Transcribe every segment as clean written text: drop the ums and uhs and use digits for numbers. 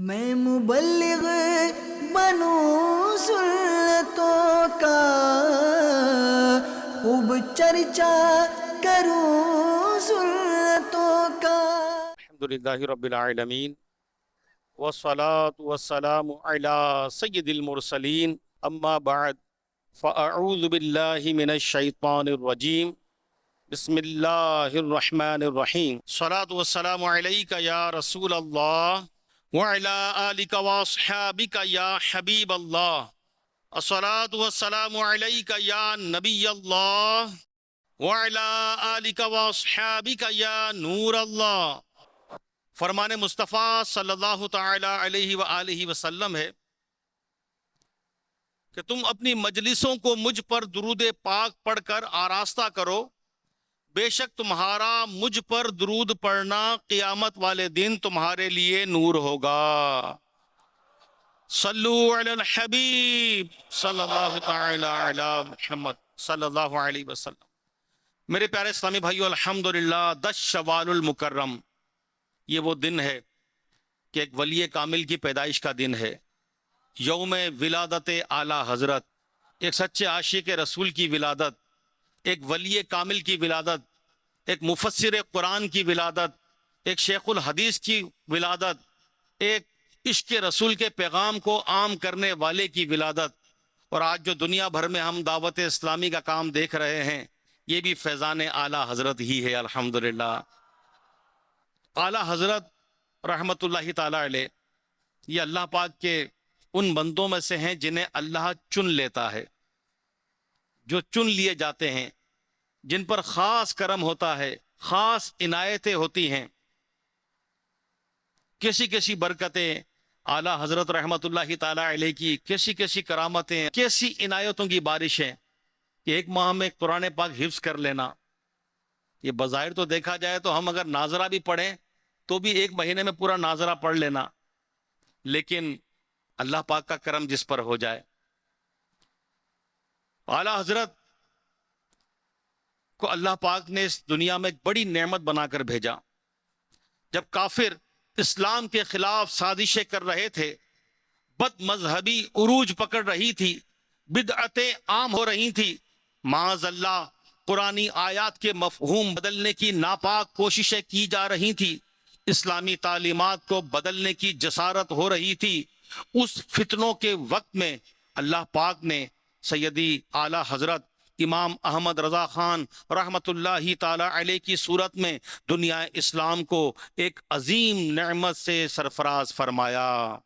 میں مبلغ بنوں سنتوں کا، خوب چرچا کروں سنتوں کا۔ الحمدللہ رب العالمین والصلاة والسلام علی سید المرسلین، اما بعد فاعوذ باللہ من الشیطان الرجیم، بسم اللہ الرحمن الرحیم۔ الصلاة والسلام علیک یا رسول اللہ وعلی آلک واصحابک یا حبیب اللہ۔ الصلاة والسلام علیک یا نبی اللہ وعلی آلک واصحابک یا نور اللہ۔ فرمان مصطفیٰ صلی اللہ تعالی علیہ وآلہ وسلم ہے کہ تم اپنی مجلسوں کو مجھ پر درود پاک پڑھ کر آراستہ کرو، بے شک تمہارا مجھ پر درود پڑھنا قیامت والے دن تمہارے لیے نور ہوگا۔ صلو علی الحبیب صلی اللہ تعالی علی محمد صلی اللہ علیہ وسلم۔ میرے پیارے اسلامی بھائیو، الحمدللہ 10 شوال المکرم یہ وہ دن ہے کہ ایک ولی کامل کی پیدائش کا دن ہے، یوم ولادت اعلیٰ حضرت، ایک سچے عاشق رسول کی ولادت، ایک ولی کامل کی ولادت، ایک مفسر قرآن کی ولادت، ایک شیخ الحدیث کی ولادت، ایک عشق رسول کے پیغام کو عام کرنے والے کی ولادت۔ اور آج جو دنیا بھر میں ہم دعوت اسلامی کا کام دیکھ رہے ہیں، یہ بھی فیضان اعلیٰ حضرت ہی ہے، الحمدللہ۔ اعلیٰ حضرت رحمت اللہ تعالی علیہ یہ اللہ پاک کے ان بندوں میں سے ہیں جنہیں اللہ چن لیتا ہے، جو چن لیے جاتے ہیں، جن پر خاص کرم ہوتا ہے، خاص عنایتیں ہوتی ہیں۔ کیسی کیسی برکتیں اعلیٰ حضرت رحمت اللہ تعالی علیہ کی، کیسی کیسی کرامتیں، کیسی عنایتوں کی بارشیں کہ ایک ماہ میں قرآن پاک حفظ کر لینا۔ یہ بظاہر تو دیکھا جائے تو ہم اگر ناظرہ بھی پڑھیں تو بھی ایک مہینے میں پورا ناظرہ پڑھ لینا، لیکن اللہ پاک کا کرم جس پر ہو جائے۔ اعلیٰ حضرت کو اللہ پاک نے اس دنیا میں ایک بڑی نعمت بنا کر بھیجا۔ جب کافر اسلام کے خلاف سازشیں کر رہے تھے، بد مذہبی عروج پکڑ رہی تھی، بدعتیں عام ہو رہی تھی، معاذ اللہ قرآنی آیات کے مفہوم بدلنے کی ناپاک کوششیں کی جا رہی تھی، اسلامی تعلیمات کو بدلنے کی جسارت ہو رہی تھی، اس فتنوں کے وقت میں اللہ پاک نے سیدی اعلیٰ حضرت امام احمد رضا خان رحمت اللہ تعالی علیہ کی صورت میں دنیا اسلام کو ایک عظیم نعمت سے سرفراز فرمایا۔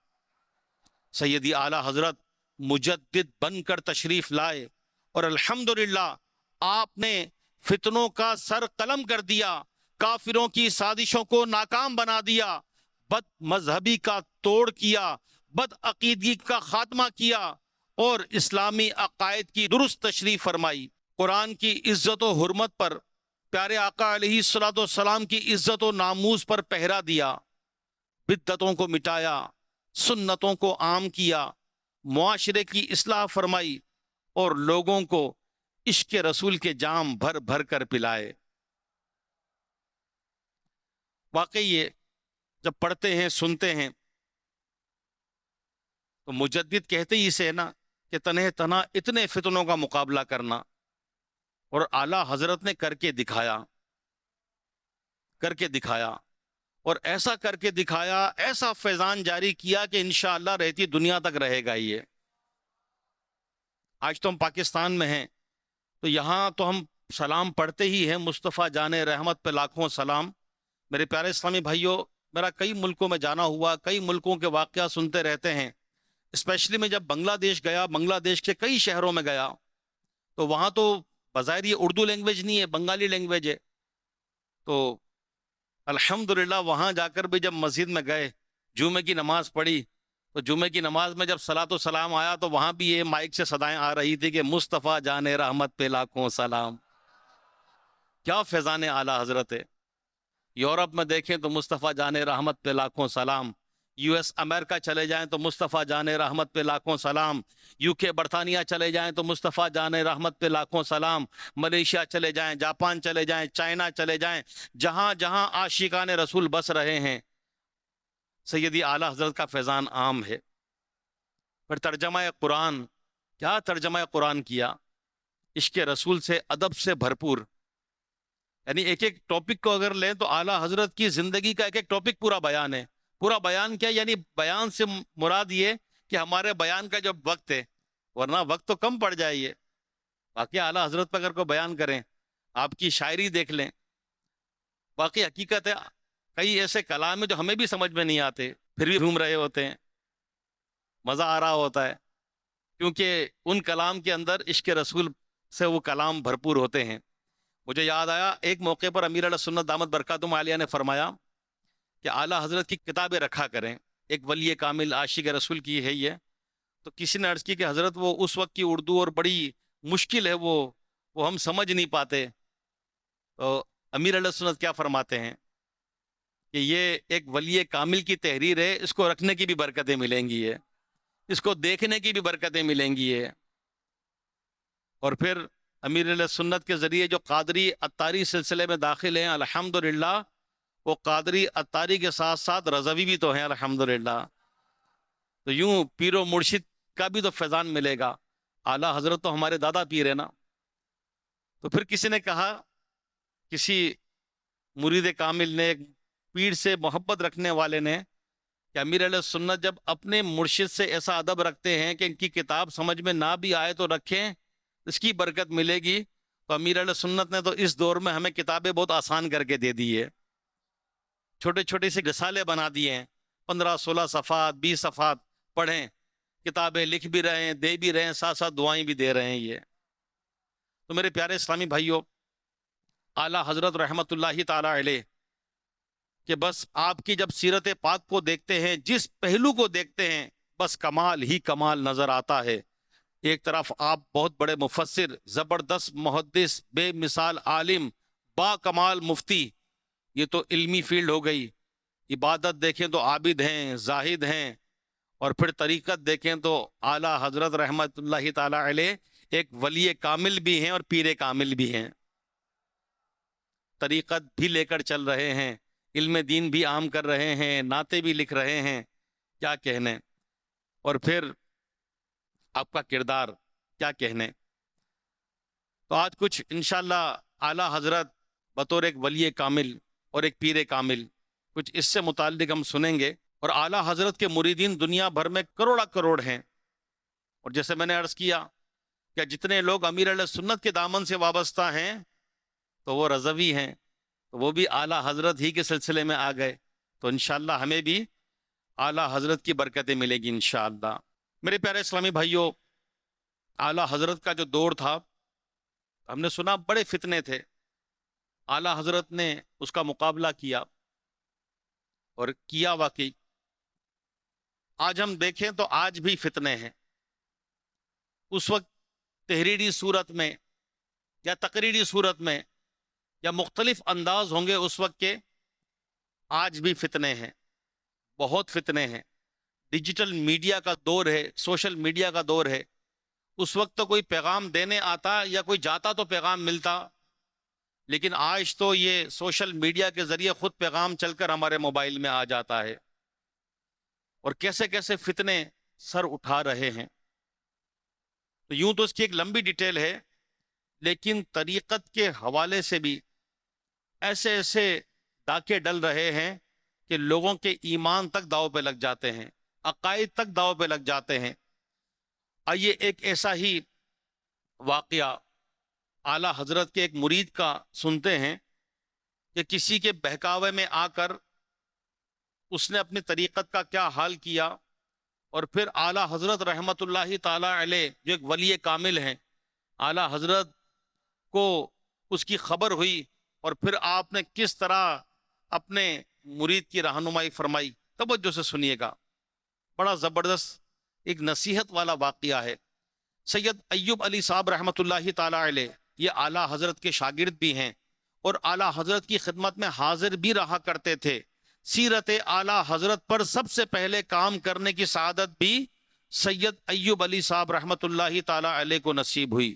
سیدی اعلیٰ حضرت مجدد بن کر تشریف لائے اور الحمدللہ آپ نے فتنوں کا سر قلم کر دیا، کافروں کی سازشوں کو ناکام بنا دیا، بد مذہبی کا توڑ کیا، بد عقیدگی کا خاتمہ کیا اور اسلامی عقائد کی درست تشریح فرمائی۔ قرآن کی عزت و حرمت پر، پیارے آقا علیہ الصلوۃ والسلام کی عزت و ناموس پر پہرا دیا، بدعتوں کو مٹایا، سنتوں کو عام کیا، معاشرے کی اصلاح فرمائی اور لوگوں کو عشق رسول کے جام بھر بھر کر پلائے۔ واقعی یہ جب پڑھتے ہیں، سنتے ہیں تو مجدد کہتے ہی اسے نا کہ تنہ تنہا اتنے فتنوں کا مقابلہ کرنا، اور اعلیٰ حضرت نے کر کے دکھایا اور ایسا کر کے دکھایا، ایسا فیضان جاری کیا کہ انشاءاللہ رہتی دنیا تک رہے گا یہ۔ آج تو ہم پاکستان میں ہیں تو یہاں تو ہم سلام پڑھتے ہی ہیں، مصطفیٰ جان رحمت پہ لاکھوں سلام۔ میرے پیارے اسلامی بھائیوں، میرا کئی ملکوں میں جانا ہوا، کئی ملکوں کے واقعات سنتے رہتے ہیں، اسپیشلی میں جب بنگلہ دیش گیا، بنگلہ دیش کے کئی شہروں میں گیا تو وہاں تو بظاہر یہ اردو لینگویج نہیں ہے، بنگالی لینگویج ہے، تو الحمدللہ وہاں جا کر بھی جب مسجد میں گئے، جمعے کی نماز پڑھی تو جمعے کی نماز میں جب صلاۃ و سلام آیا تو وہاں بھی یہ مائک سے صدائیں آ رہی تھی کہ مصطفیٰ جان رحمت پہ لاکھوں سلام۔ کیا فیضان اعلیٰ حضرت ہے۔ یورپ میں دیکھیں تو مصطفیٰ جان رحمت پہ لاکھوں سلام، یو ایس امریکہ چلے جائیں تو مصطفیٰ جان رحمت پہ لاکھوں سلام، یو کے برطانیہ چلے جائیں تو مصطفیٰ جان رحمت پہ لاکھوں سلام، ملیشیا چلے جائیں، جاپان چلے جائیں، چائنا چلے جائیں، جہاں جہاں عاشقان رسول بس رہے ہیں، سیدی اعلیٰ حضرت کا فیضان عام ہے. پھر ترجمہ قرآن، کیا ترجمہ قرآن کیا، عشق رسول سے، ادب سے بھرپور. یعنی ایک ایک ٹاپک کو اگر لیں تو اعلیٰ حضرت کی زندگی کا ایک ایک ٹاپک پورا بیان ہے. پورا بیان کیا، یعنی بیان سے مراد یہ کہ ہمارے بیان کا جب وقت ہے، ورنہ وقت تو کم پڑ جائے. یہ باقی اعلیٰ حضرت پر اگر کوئی بیان کریں، آپ کی شاعری دیکھ لیں، باقی حقیقت ہے کئی ایسے کلام ہیں جو ہمیں بھی سمجھ میں نہیں آتے، پھر بھی گھوم رہے ہوتے ہیں، مزہ آ رہا ہوتا ہے، کیونکہ ان کلام کے اندر عشق رسول سے وہ کلام بھرپور ہوتے ہیں. مجھے یاد آیا ایک موقع پر امیر علیہ سنت دامت برکاتہم عالیہ نے فرمایا کہ اعلیٰ حضرت کی کتابیں رکھا کریں. ایک ولی کامل عاشق رسول کی ہے یہ. تو کسی نے عرض کی کہ حضرت وہ اس وقت کی اردو اور بڑی مشکل ہے، وہ ہم سمجھ نہیں پاتے. تو امیر علیہ سنت کیا فرماتے ہیں کہ یہ ایک ولی کامل کی تحریر ہے، اس کو رکھنے کی بھی برکتیں ملیں گی، اس کو دیکھنے کی بھی برکتیں ملیں گی. اور پھر امیر علیہ سنت کے ذریعے جو قادری اتاری سلسلے میں داخل ہیں، الحمدللہ وہ قادری اتاری کے ساتھ ساتھ رضوی بھی تو ہیں الحمدللہ. تو یوں پیر و مرشد کا بھی تو فیضان ملے گا. اعلیٰ حضرت تو ہمارے دادا پیر ہیں نا. تو پھر کسی نے کہا، کسی مرید کامل نے، ایک پیر سے محبت رکھنے والے نے، کہ امیر علیہ سنت جب اپنے مرشد سے ایسا ادب رکھتے ہیں کہ ان کی کتاب سمجھ میں نہ بھی آئے تو رکھیں، اس کی برکت ملے گی. تو امیر علیہ سنت نے تو اس دور میں ہمیں کتابیں بہت آسان کر کے دے دی ہے. چھوٹے چھوٹے سے رسالے بنا دیے ہیں، 15-16 صفحات 20 صفحات پڑھیں، کتابیں لکھ بھی رہے ہیں، دے بھی رہے ہیں، ساتھ ساتھ دعائیں بھی دے رہے ہیں. یہ تو میرے پیارے اسلامی بھائیوں، اعلیٰ حضرت رحمت اللہ تعالی علیہ کہ بس آپ کی جب سیرت پاک کو دیکھتے ہیں، جس پہلو کو دیکھتے ہیں، بس کمال ہی کمال نظر آتا ہے. ایک طرف آپ بہت بڑے مفسر، زبردست محدث، بے مثال عالم، با کمال مفتی، یہ تو علمی فیلڈ ہو گئی. عبادت دیکھیں تو عابد ہیں، زاہد ہیں، اور پھر طریقت دیکھیں تو اعلیٰ حضرت رحمت اللہ تعالی علیہ ایک ولی کامل بھی ہیں اور پیر کامل بھی ہیں. طریقت بھی لے کر چل رہے ہیں، علم دین بھی عام کر رہے ہیں، نعتیں بھی لکھ رہے ہیں، کیا کہنے. اور پھر آپ کا کردار کیا کہنے. تو آج کچھ انشاءاللہ اعلیٰ حضرت بطور ایک ولی کامل اور ایک پیر کامل کچھ اس سے متعلق ہم سنیں گے. اور اعلیٰ حضرت کے مریدین دنیا بھر میں کروڑا کروڑ ہیں. اور جیسے میں نے عرض کیا کہ جتنے لوگ امیر علیہ سنت کے دامن سے وابستہ ہیں تو وہ رضوی ہیں، تو وہ بھی اعلیٰ حضرت ہی کے سلسلے میں آ گئے. تو انشاءاللہ ہمیں بھی اعلیٰ حضرت کی برکتیں ملے گی انشاءاللہ. میرے پیارے اسلامی بھائیوں، اعلیٰ حضرت کا جو دور تھا، ہم نے سنا بڑے فتنے تھے. اعلیٰ حضرت نے اس کا مقابلہ کیا، اور کیا واقعی. آج ہم دیکھیں تو آج بھی فتنے ہیں. اس وقت تحریری صورت میں یا تقریری صورت میں یا مختلف انداز ہوں گے اس وقت کے، آج بھی فتنے ہیں، بہت فتنے ہیں. ڈیجیٹل میڈیا کا دور ہے، سوشل میڈیا کا دور ہے. اس وقت تو کوئی پیغام دینے آتا یا کوئی جاتا تو پیغام ملتا، لیکن آج تو یہ سوشل میڈیا کے ذریعے خود پیغام چل کر ہمارے موبائل میں آ جاتا ہے. اور کیسے کیسے فتنے سر اٹھا رہے ہیں. تو یوں تو اس کی ایک لمبی ڈیٹیل ہے، لیکن طریقت کے حوالے سے بھی ایسے ایسے ڈاکے ڈل رہے ہیں کہ لوگوں کے ایمان تک داؤ پہ لگ جاتے ہیں، عقائد تک داؤ پہ لگ جاتے ہیں. آئیے ایک ایسا ہی واقعہ اعلیٰ حضرت کے ایک مرید کا سنتے ہیں کہ کسی کے بہکاوے میں آ کر اس نے اپنی طریقت کا کیا حال کیا. اور پھر اعلیٰ حضرت رحمت اللہ تعالی علیہ جو ایک ولی کامل ہیں، اعلیٰ حضرت کو اس کی خبر ہوئی، اور پھر آپ نے کس طرح اپنے مرید کی رہنمائی فرمائی. توجہ سے سنیے گا، بڑا زبردست ایک نصیحت والا واقعہ ہے. سید ایوب علی صاحب رحمت اللہ تعالی علیہ یہ اعلیٰ حضرت کے شاگرد بھی ہیں اور اعلیٰ حضرت کی خدمت میں حاضر بھی رہا کرتے تھے. سیرت اعلیٰ حضرت پر سب سے پہلے کام کرنے کی سعادت بھی سید ایوب علی صاحب رحمت اللہ تعالی علیہ کو نصیب ہوئی.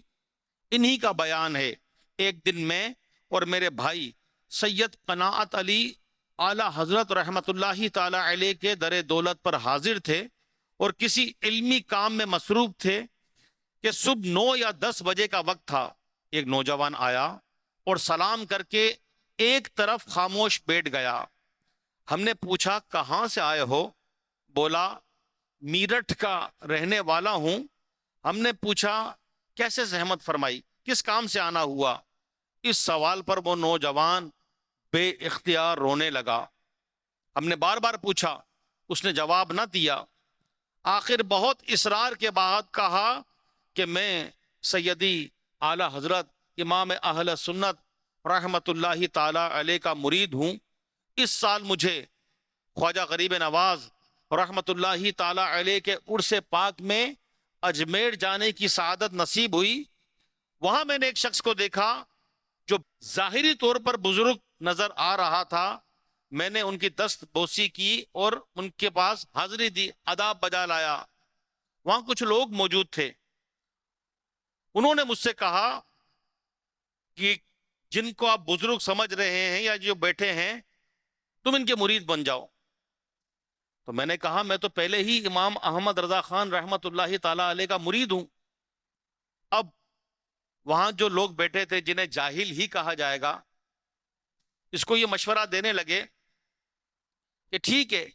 انہی کا بیان ہے. ایک دن میں اور میرے بھائی سید قناعت علی اعلی حضرت رحمت اللہ تعالی علیہ کے در دولت پر حاضر تھے اور کسی علمی کام میں مصروف تھے کہ صبح 9 یا 10 بجے کا وقت تھا. ایک نوجوان آیا اور سلام کر کے ایک طرف خاموش بیٹھ گیا. ہم نے پوچھا کہاں سے آئے ہو؟ بولا میرٹھ کا رہنے والا ہوں. ہم نے پوچھا کیسے زحمت فرمائی، کس کام سے آنا ہوا؟ اس سوال پر وہ نوجوان بے اختیار رونے لگا. ہم نے بار بار پوچھا، اس نے جواب نہ دیا. آخر بہت اصرار کے بعد کہا کہ میں سیدی اعلی حضرت امام اہل سنت رحمت اللہ تعالی علیہ کا مرید ہوں. اس سال مجھے خواجہ غریب نواز رحمت اللہ تعالی علیہ کے عرس پاک میں اجمیر جانے کی سعادت نصیب ہوئی. وہاں میں نے ایک شخص کو دیکھا جو ظاہری طور پر بزرگ نظر آ رہا تھا. میں نے ان کی دست بوسی کی اور ان کے پاس حاضری دی، آداب بجا لایا. وہاں کچھ لوگ موجود تھے. انہوں نے مجھ سے کہا کہ جن کو آپ بزرگ سمجھ رہے ہیں یا جو بیٹھے ہیں تم ان کے مرید بن جاؤ. تو میں نے کہا میں تو پہلے ہی امام احمد رضا خان رحمت اللہ تعالی علیہ کا مرید ہوں. اب وہاں جو لوگ بیٹھے تھے جنہیں جاہل ہی کہا جائے گا، اس کو یہ مشورہ دینے لگے کہ ٹھیک ہے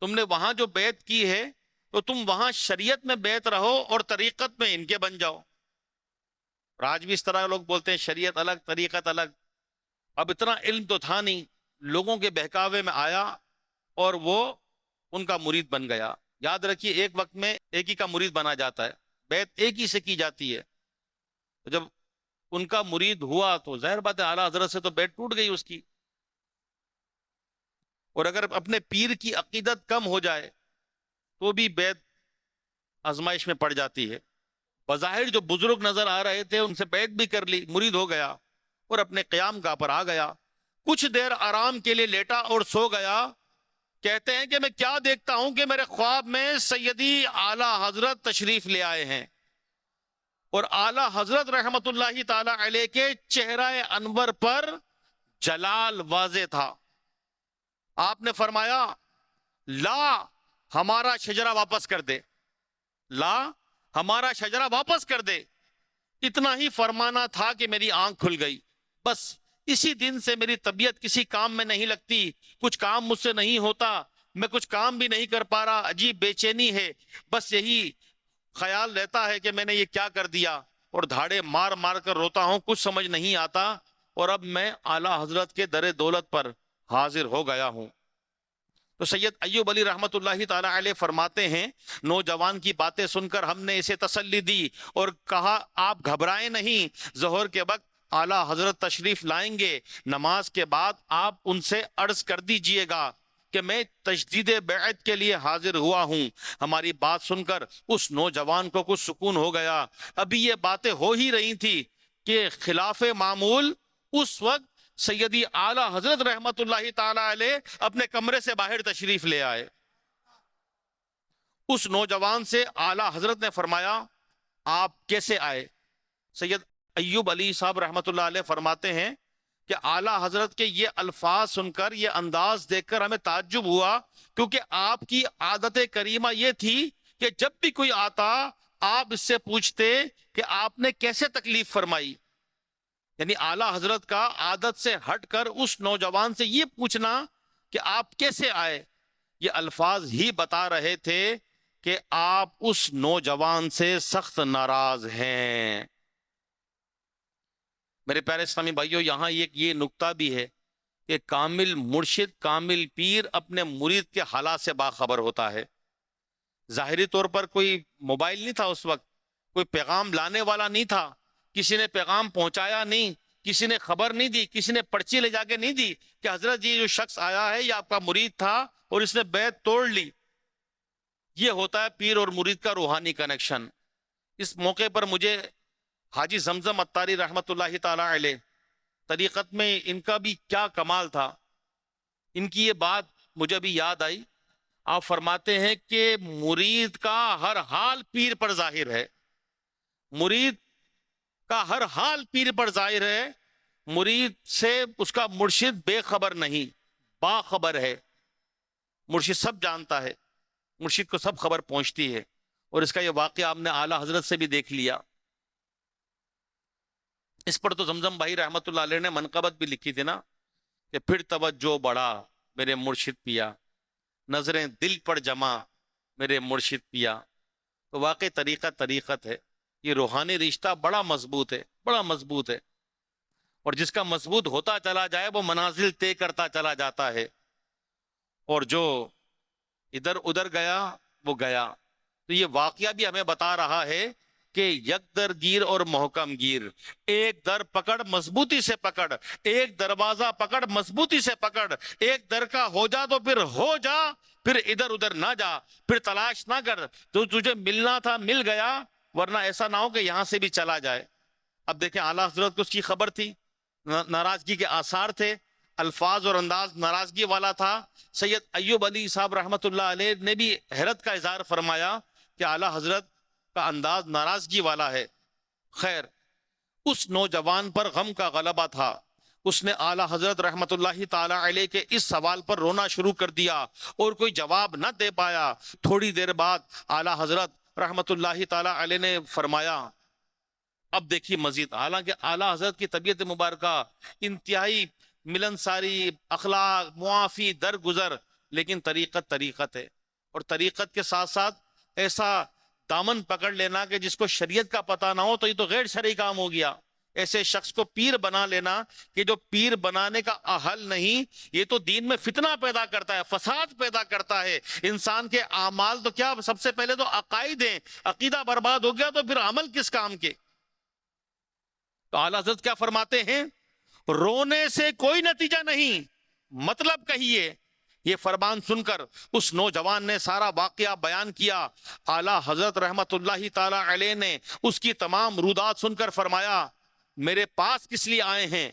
تم نے وہاں جو بیعت کی ہے تو تم وہاں شریعت میں بیعت رہو اور طریقت میں ان کے بن جاؤ. آج بھی اس طرح لوگ بولتے ہیں شریعت الگ طریقت الگ. اب اتنا علم تو تھا نہیں، لوگوں کے بہکاوے میں آیا اور وہ ان کا مرید بن گیا. یاد رکھیے ایک وقت میں ایک ہی کا مرید بنا جاتا ہے، بیعت ایک ہی سے کی جاتی ہے. جب ان کا مرید ہوا تو ظاہر بات ہے اعلیٰ حضرت سے تو بیعت ٹوٹ گئی اس کی. اور اگر اپنے پیر کی عقیدت کم ہو جائے تو بھی بیعت آزمائش میں پڑ جاتی ہے. بظاہر جو بزرگ نظر آ رہے تھے ان سے بیعت بھی کر لی، مرید ہو گیا اور اپنے قیام گاہ پر آ گیا. کچھ دیر آرام کے لیے لیٹا اور سو گیا. کہتے ہیں کہ میں کیا دیکھتا ہوں کہ میرے خواب میں سیدی اعلی حضرت تشریف لے آئے ہیں اور اعلی حضرت رحمت اللہ تعالی علیہ کے چہرہ انور پر جلال واضح تھا. آپ نے فرمایا لا ہمارا شجرہ واپس کر دے، لا ہمارا شجرہ واپس کر دے. اتنا ہی فرمانا تھا کہ میری آنکھ کھل گئی. بس اسی دن سے میری طبیعت کسی کام میں نہیں لگتی، کچھ کام مجھ سے نہیں ہوتا، میں کچھ کام بھی نہیں کر پا رہا. عجیب بے چینی ہے، بس یہی خیال رہتا ہے کہ میں نے یہ کیا کر دیا اور دھاڑے مار مار کر روتا ہوں، کچھ سمجھ نہیں آتا. اور اب میں اعلیٰ حضرت کے در دولت پر حاضر ہو گیا ہوں. تو سید ایوب علی رحمت اللہ تعالی علیہ فرماتے ہیں نوجوان کی باتیں سن کر ہم نے اسے تسلی دی اور کہا آپ گھبرائیں نہیں، ظہر کے وقت اعلیٰ حضرت تشریف لائیں گے. نماز کے بعد آپ ان سے عرض کر دیجئے گا کہ میں تجدید بیعت کے لیے حاضر ہوا ہوں. ہماری بات سن کر اس نوجوان کو کچھ سکون ہو گیا. ابھی یہ باتیں ہو ہی رہی تھی کہ خلاف معمول اس وقت سیدی اعلیٰ حضرت رحمت اللہ تعالی علیہ اپنے کمرے سے باہر تشریف لے آئے. اس نوجوان سے اعلیٰ حضرت نے فرمایا آپ کیسے آئے؟ سید ایوب علی صاحب رحمت اللہ علیہ فرماتے ہیں کہ اعلیٰ حضرت کے یہ الفاظ سن کر، یہ انداز دیکھ کر ہمیں تعجب ہوا، کیونکہ آپ کی عادت کریمہ یہ تھی کہ جب بھی کوئی آتا آپ اس سے پوچھتے کہ آپ نے کیسے تکلیف فرمائی. یعنی اعلیٰ حضرت کا عادت سے ہٹ کر اس نوجوان سے یہ پوچھنا کہ آپ کیسے آئے، یہ الفاظ ہی بتا رہے تھے کہ آپ اس نوجوان سے سخت ناراض ہیں. میرے پیارے اسلامی بھائیوں، یہاں یہ نکتہ بھی ہے کہ کامل مرشد، کامل پیر اپنے مرید کے حالات سے باخبر ہوتا ہے. ظاہری طور پر کوئی موبائل نہیں تھا اس وقت، کوئی پیغام لانے والا نہیں تھا، کسی نے پیغام پہنچایا نہیں، کسی نے خبر نہیں دی، کسی نے پرچی لے جا کے نہیں دی کہ حضرت جی جو شخص آیا ہے یہ آپ کا مرید تھا اور اس نے بیعت توڑ لی. یہ ہوتا ہے پیر اور مرید کا روحانی کنیکشن. اس موقع پر مجھے حاجی زمزم اتاری رحمت اللہ تعالی علیہ، طریقت میں ان کا بھی کیا کمال تھا. ان کی یہ بات مجھے بھی یاد آئی. آپ فرماتے ہیں کہ مرید کا ہر حال پیر پر ظاہر ہے، مرید کا ہر حال پیر پر ظاہر ہے، مرید سے اس کا مرشد بے خبر نہیں. باخبر ہے، مرشد سب جانتا ہے، مرشد کو سب خبر پہنچتی ہے. اور اس کا یہ واقعہ آپ نے اعلیٰ حضرت سے بھی دیکھ لیا. اس پر تو زمزم بھائی رحمت اللہ علیہ نے منقبت بھی لکھی تھی نا کہ پھر توجہ بڑھا میرے مرشد پیا، نظریں دل پر جمع میرے مرشد پیا. تو واقعی طریقت ہے. یہ روحانی رشتہ بڑا مضبوط ہے، بڑا مضبوط ہے. اور جس کا مضبوط ہوتا چلا جائے وہ منازل طے کرتا چلا جاتا ہے. اور جو ادھر ادھر گیا وہ گیا. تو یہ واقعہ بھی ہمیں بتا رہا ہے کہ یک در گیر اور محکم گیر، ایک در پکڑ مضبوطی سے پکڑ، ایک دروازہ پکڑ مضبوطی سے پکڑ. ایک در کا ہو جا تو پھر ہو جا، پھر ادھر ادھر نہ جا، پھر تلاش نہ کر. تو تجھے ملنا تھا مل گیا، ورنہ ایسا نہ ہو کہ یہاں سے بھی چلا جائے. اب دیکھیں اعلیٰ حضرت کو اس کی خبر تھی، ناراضگی کے آثار تھے، الفاظ اور انداز ناراضگی والا تھا. سید ایوب علی صاحب رحمت اللہ علیہ نے بھی حیرت کا اظہار فرمایا کہ اعلیٰ حضرت کا انداز ناراضگی والا ہے. خیر، اس نوجوان پر غم کا غلبہ تھا. اس نے اعلیٰ حضرت رحمت اللہ تعالی علیہ کے اس سوال پر رونا شروع کر دیا اور کوئی جواب نہ دے پایا. تھوڑی دیر بعد اعلیٰ حضرت رحمت اللہ تعالی علیہ نے فرمایا، اب دیکھیے مزید. حالانکہ اعلیٰ حضرت کی طبیعت مبارکہ انتہائی ملنساری، اخلاق، معافی، درگزر، لیکن طریقت ہے. اور طریقت کے ساتھ ساتھ ایسا دامن پکڑ لینا کہ جس کو شریعت کا پتہ نہ ہو تو یہ تو غیر شرعی کام ہو گیا. ایسے شخص کو پیر بنا لینا کہ جو پیر بنانے کا اہل نہیں، یہ تو دین میں فتنہ پیدا کرتا ہے، فساد پیدا کرتا ہے. انسان کے اعمال تو کیا، سب سے پہلے تو عقائد ہیں. عقیدہ برباد ہو گیا تو پھر عمل کس کام کے. تو اعلیٰ حضرت کیا فرماتے ہیں؟ رونے سے کوئی نتیجہ نہیں، مطلب کہیے. یہ فرمان سن کر اس نوجوان نے سارا واقعہ بیان کیا. اعلیٰ حضرت رحمت اللہ تعالی علیہ نے اس کی تمام رودات سن کر فرمایا، میرے پاس کس لیے آئے ہیں؟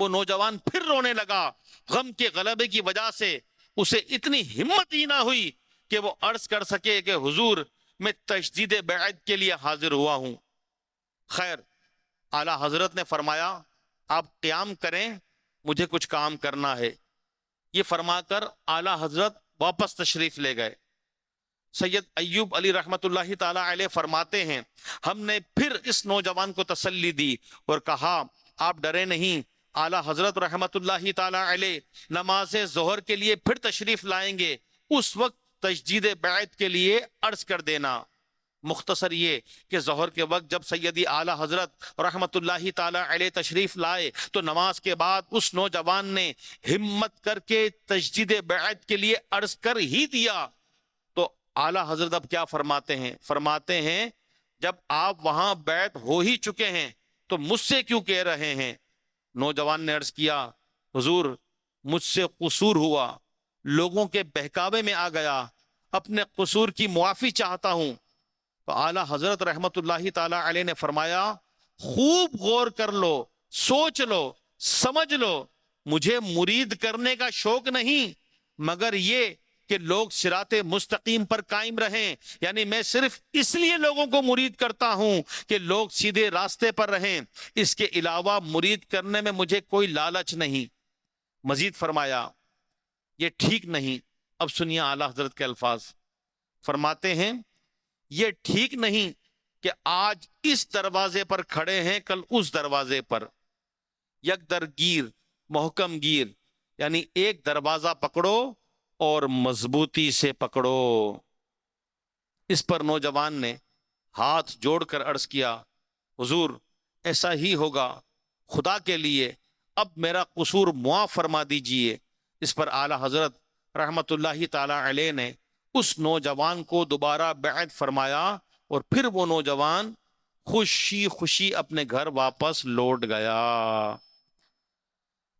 وہ نوجوان پھر رونے لگا. غم کے غلبے کی وجہ سے اسے اتنی ہمت ہی نہ ہوئی کہ وہ عرض کر سکے کہ حضور میں تجدید بیعت کے لیے حاضر ہوا ہوں. خیر، اعلیٰ حضرت نے فرمایا آپ قیام کریں، مجھے کچھ کام کرنا ہے. یہ فرما کر اعلیٰ حضرت واپس تشریف لے گئے. سید ایوب علی رحمت اللہ تعالی علیہ فرماتے ہیں ہم نے پھر اس نوجوان کو تسلی دی اور کہا آپ ڈرے نہیں. اعلیٰ حضرت رحمت اللہ تعالی علیہ نماز ظہر کے لیے پھر تشریف لائیں گے، اس وقت تجدید بیعت کے لیے عرض کر دینا. مختصر یہ کہ ظہر کے وقت جب سیدی اعلیٰ حضرت رحمت اللہ تعالی علیہ تشریف لائے تو نماز کے بعد اس نوجوان نے ہمت کر کے تجدید بیعت کے لیے عرض کر ہی دیا. تو اعلیٰ حضرت اب کیا فرماتے ہیں جب آپ وہاں بیعت ہو ہی چکے ہیں تو مجھ سے کیوں کہہ رہے ہیں؟ نوجوان نے عرض کیا حضور مجھ سے قصور ہوا، لوگوں کے بہکاوے میں آ گیا، اپنے قصور کی معافی چاہتا ہوں. تو اعلیٰ حضرت رحمت اللہ تعالی علیہ نے فرمایا خوب غور کر لو، سوچ لو، سمجھ لو. مجھے مرید کرنے کا شوق نہیں مگر یہ کہ لوگ صراط مستقیم پر قائم رہیں. یعنی میں صرف اس لیے لوگوں کو مرید کرتا ہوں کہ لوگ سیدھے راستے پر رہیں. اس کے علاوہ مرید کرنے میں مجھے کوئی لالچ نہیں. مزید فرمایا یہ ٹھیک نہیں. اب سنیے اعلیٰ حضرت کے الفاظ. فرماتے ہیں یہ ٹھیک نہیں کہ آج اس دروازے پر کھڑے ہیں کل اس دروازے پر. یک در گیر محکم گیر، یعنی ایک دروازہ پکڑو اور مضبوطی سے پکڑو. اس پر نوجوان نے ہاتھ جوڑ کر عرض کیا حضور ایسا ہی ہوگا، خدا کے لیے اب میرا قصور معاف فرما دیجئے. اس پر اعلیٰ حضرت رحمت اللہ تعالی علیہ نے اس نوجوان کو دوبارہ بیعت فرمایا اور پھر وہ نوجوان خوشی خوشی اپنے گھر واپس لوٹ گیا.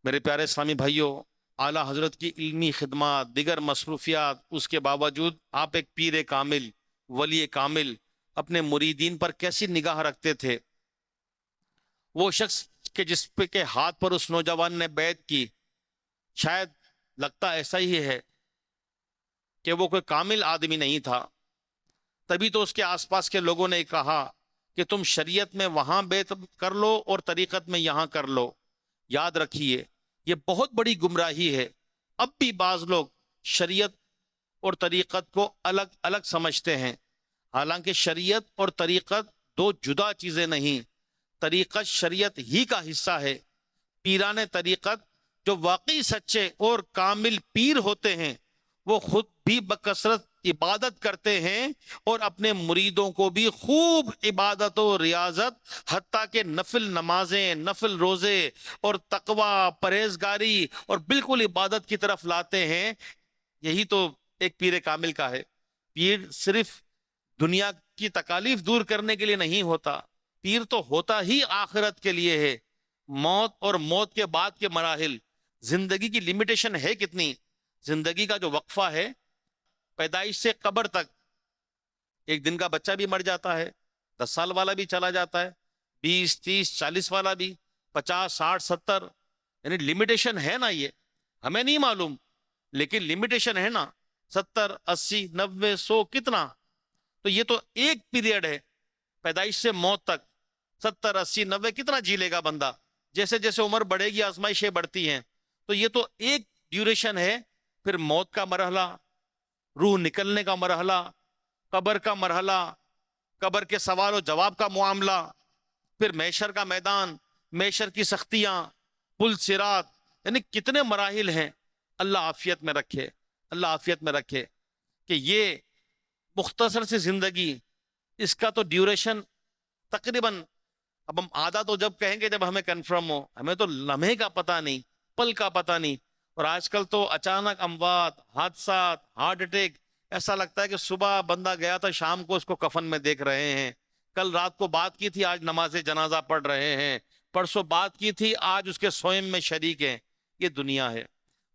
میرے پیارے اسلامی بھائیوں، اعلیٰ حضرت کی علمی خدمات، دیگر مصروفیات، اس کے باوجود آپ ایک پیر کامل، ولی کامل اپنے مریدین پر کیسی نگاہ رکھتے تھے. وہ شخص کہ جس پہ کے ہاتھ پر اس نوجوان نے بیعت کی، شاید لگتا ایسا ہی ہے کہ وہ کوئی کامل آدمی نہیں تھا. تبھی تو اس کے آس پاس کے لوگوں نے کہا کہ تم شریعت میں وہاں بیعت کر لو اور طریقت میں یہاں کر لو. یاد رکھیے یہ بہت بڑی گمراہی ہے. اب بھی بعض لوگ شریعت اور طریقت کو الگ الگ سمجھتے ہیں، حالانکہ شریعت اور طریقت دو جدا چیزیں نہیں، طریقت شریعت ہی کا حصہ ہے۔ پیران طریقت جو واقعی سچے اور کامل پیر ہوتے ہیں وہ خود بھی بکثرت عبادت کرتے ہیں اور اپنے مریدوں کو بھی خوب عبادت و ریاضت حتیٰ کہ نفل نمازیں، نفل روزے اور تقوی، پرہیزگاری اور بالکل عبادت کی طرف لاتے ہیں۔ یہی تو ایک پیر کامل کا ہے۔ پیر صرف دنیا کی تکالیف دور کرنے کے لیے نہیں ہوتا، پیر تو ہوتا ہی آخرت کے لیے ہے۔ موت اور موت کے بعد کے مراحل، زندگی کی لمیٹیشن ہے کتنی، زندگی کا جو وقفہ ہے پیدائش سے قبر تک، ایک دن کا بچہ بھی مر جاتا ہے، 10 سال والا بھی چلا جاتا ہے، 20 30 40 والا بھی، 50 60 70، یعنی لمیٹیشن ہے نا، یہ ہمیں نہیں معلوم لیکن لمیٹیشن ہے نا، 70 80 90 100 کتنا، تو یہ تو ایک پیریڈ ہے پیدائش سے موت تک، 70 80 90 کتنا جی لے گا بندہ، جیسے جیسے عمر بڑھے گی آزمائشیں بڑھتی ہیں، تو یہ تو ایک ڈیوریشن ہے۔ پھر موت کا مرحلہ، روح نکلنے کا مرحلہ، قبر کا مرحلہ، قبر کے سوال و جواب کا معاملہ، پھر محشر کا میدان، محشر کی سختیاں، پل صراط، یعنی کتنے مراحل ہیں۔ اللہ عافیت میں رکھے، اللہ عافیت میں رکھے کہ یہ مختصر سی زندگی، اس کا تو ڈیوریشن تقریباً، اب ہم آدھا تو جب کہیں گے جب ہمیں کنفرم ہو، ہمیں تو لمحے کا پتہ نہیں، پل کا پتہ نہیں، اور آج کل تو اچانک اموات، حادثات، ہارٹ اٹیک، ایسا لگتا ہے کہ صبح بندہ گیا تھا شام کو اس کو کفن میں دیکھ رہے ہیں، کل رات کو بات کی تھی آج نماز جنازہ پڑھ رہے ہیں، پرسوں بات کی تھی آج اس کے سوئم میں شریک ہیں۔ یہ دنیا ہے،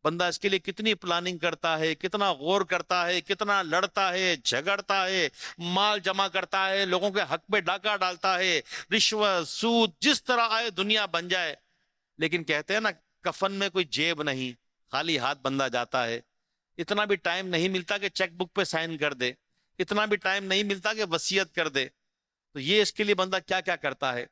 بندہ اس کے لیے کتنی پلاننگ کرتا ہے، کتنا غور کرتا ہے، کتنا لڑتا ہے، جھگڑتا ہے، مال جمع کرتا ہے، لوگوں کے حق پہ ڈاکہ ڈالتا ہے، رشوت، سود، جس طرح آئے دنیا بن جائے، لیکن کہتے ہیں نا کفن میں کوئی جیب نہیں، خالی ہاتھ بندہ جاتا ہے۔ اتنا بھی ٹائم نہیں ملتا کہ چیک بک پہ سائن کر دے، اتنا بھی ٹائم نہیں ملتا کہ وصیت کر دے، تو یہ اس کے لیے بندہ کیا کیا کرتا ہے۔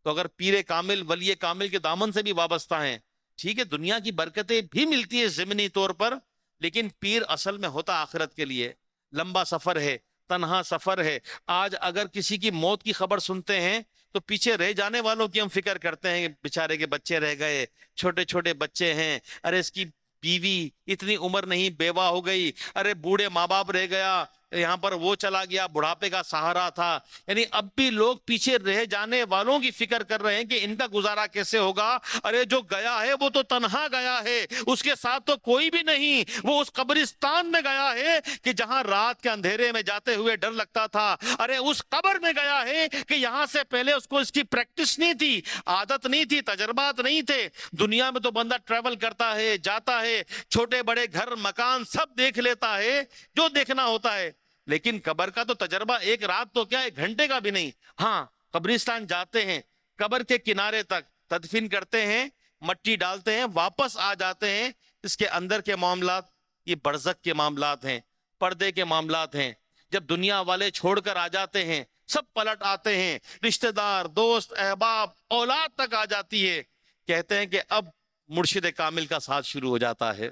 تو اگر پیر کامل، ولی کامل کے دامن سے بھی وابستہ ہیں، ٹھیک ہے دنیا کی برکتیں بھی ملتی ہے ضمنی طور پر، لیکن پیر اصل میں ہوتا آخرت کے لیے۔ لمبا سفر ہے، تنہا سفر ہے۔ آج اگر کسی کی موت کی خبر سنتے ہیں تو پیچھے رہ جانے والوں کی ہم فکر کرتے ہیں، بیچارے کے بچے رہ گئے، چھوٹے چھوٹے بچے ہیں، ارے اس کی بیوی اتنی عمر نہیں بیوہ ہو گئی، ارے بوڑھے ماں باپ رہ گیا، یہاں پر وہ چلا گیا، بڑھاپے کا سہارا تھا۔ یعنی اب بھی لوگ پیچھے رہ جانے والوں کی فکر کر رہے ہیں کہ ان کا گزارا کیسے ہوگا۔ ارے جو گیا ہے وہ تو تنہا گیا ہے، اس کے ساتھ تو کوئی بھی نہیں، وہ اس قبرستان میں گیا ہے کہ جہاں رات کے اندھیرے میں جاتے ہوئے ڈر لگتا تھا، ارے اس قبر میں گیا ہے کہ یہاں سے پہلے اس کو اس کی پریکٹس نہیں تھی، عادت نہیں تھی، تجربات نہیں تھے۔ دنیا میں تو بندہ ٹریول کرتا ہے، جاتا ہے، چھوٹے بڑے گھر مکان سب دیکھ لیتا ہے جو دیکھنا ہوتا ہے، لیکن قبر کا تو تجربہ ایک رات تو کیا 1 گھنٹے کا بھی نہیں۔ ہاں قبرستان جاتے ہیں، قبر کے کنارے تک تدفین کرتے ہیں، مٹی ڈالتے ہیں، واپس آ جاتے ہیں۔ اس کے اندر کے معاملات یہ برزخ کے معاملات ہیں، پردے کے معاملات ہیں۔ جب دنیا والے چھوڑ کر آ جاتے ہیں سب پلٹ آتے ہیں، رشتہ دار، دوست، احباب، اولاد تک آ جاتی ہے، کہتے ہیں کہ اب مرشد کامل کا ساتھ شروع ہو جاتا ہے۔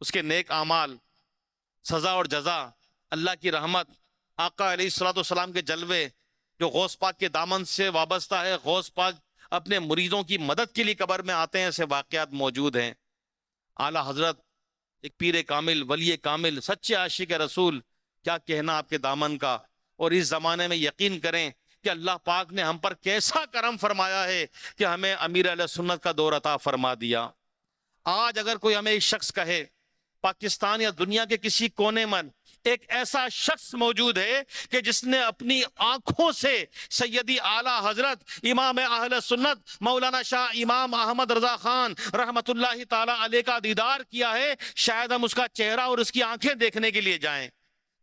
اس کے نیک اعمال، سزا اور جزا، اللہ کی رحمت، آقا علیہ الصلوۃ والسلام کے جلوے، جو غوث پاک کے دامن سے وابستہ ہے، غوث پاک اپنے مریدوں کی مدد کے لیے قبر میں آتے ہیں، ایسے واقعات موجود ہیں۔ اعلیٰ حضرت ایک پیر کامل، ولی کامل، سچے عاشق رسول، کیا کہنا آپ کے دامن کا۔ اور اس زمانے میں یقین کریں کہ اللہ پاک نے ہم پر کیسا کرم فرمایا ہے کہ ہمیں امیر اہل سنت کا دور عطا فرما دیا۔ آج اگر کوئی ہمیں ایک شخص کہے پاکستان یا دنیا کے کسی کونے میں ایک ایسا شخص موجود ہے کہ جس نے اپنی آنکھوں سے سیدی اعلیٰ حضرت امام اہل سنت مولانا شاہ امام احمد رضا خان رحمت اللہ تعالی علیہ کا دیدار کیا ہے، شاید ہم اس کا چہرہ اور اس کی آنکھیں دیکھنے کے لیے جائیں۔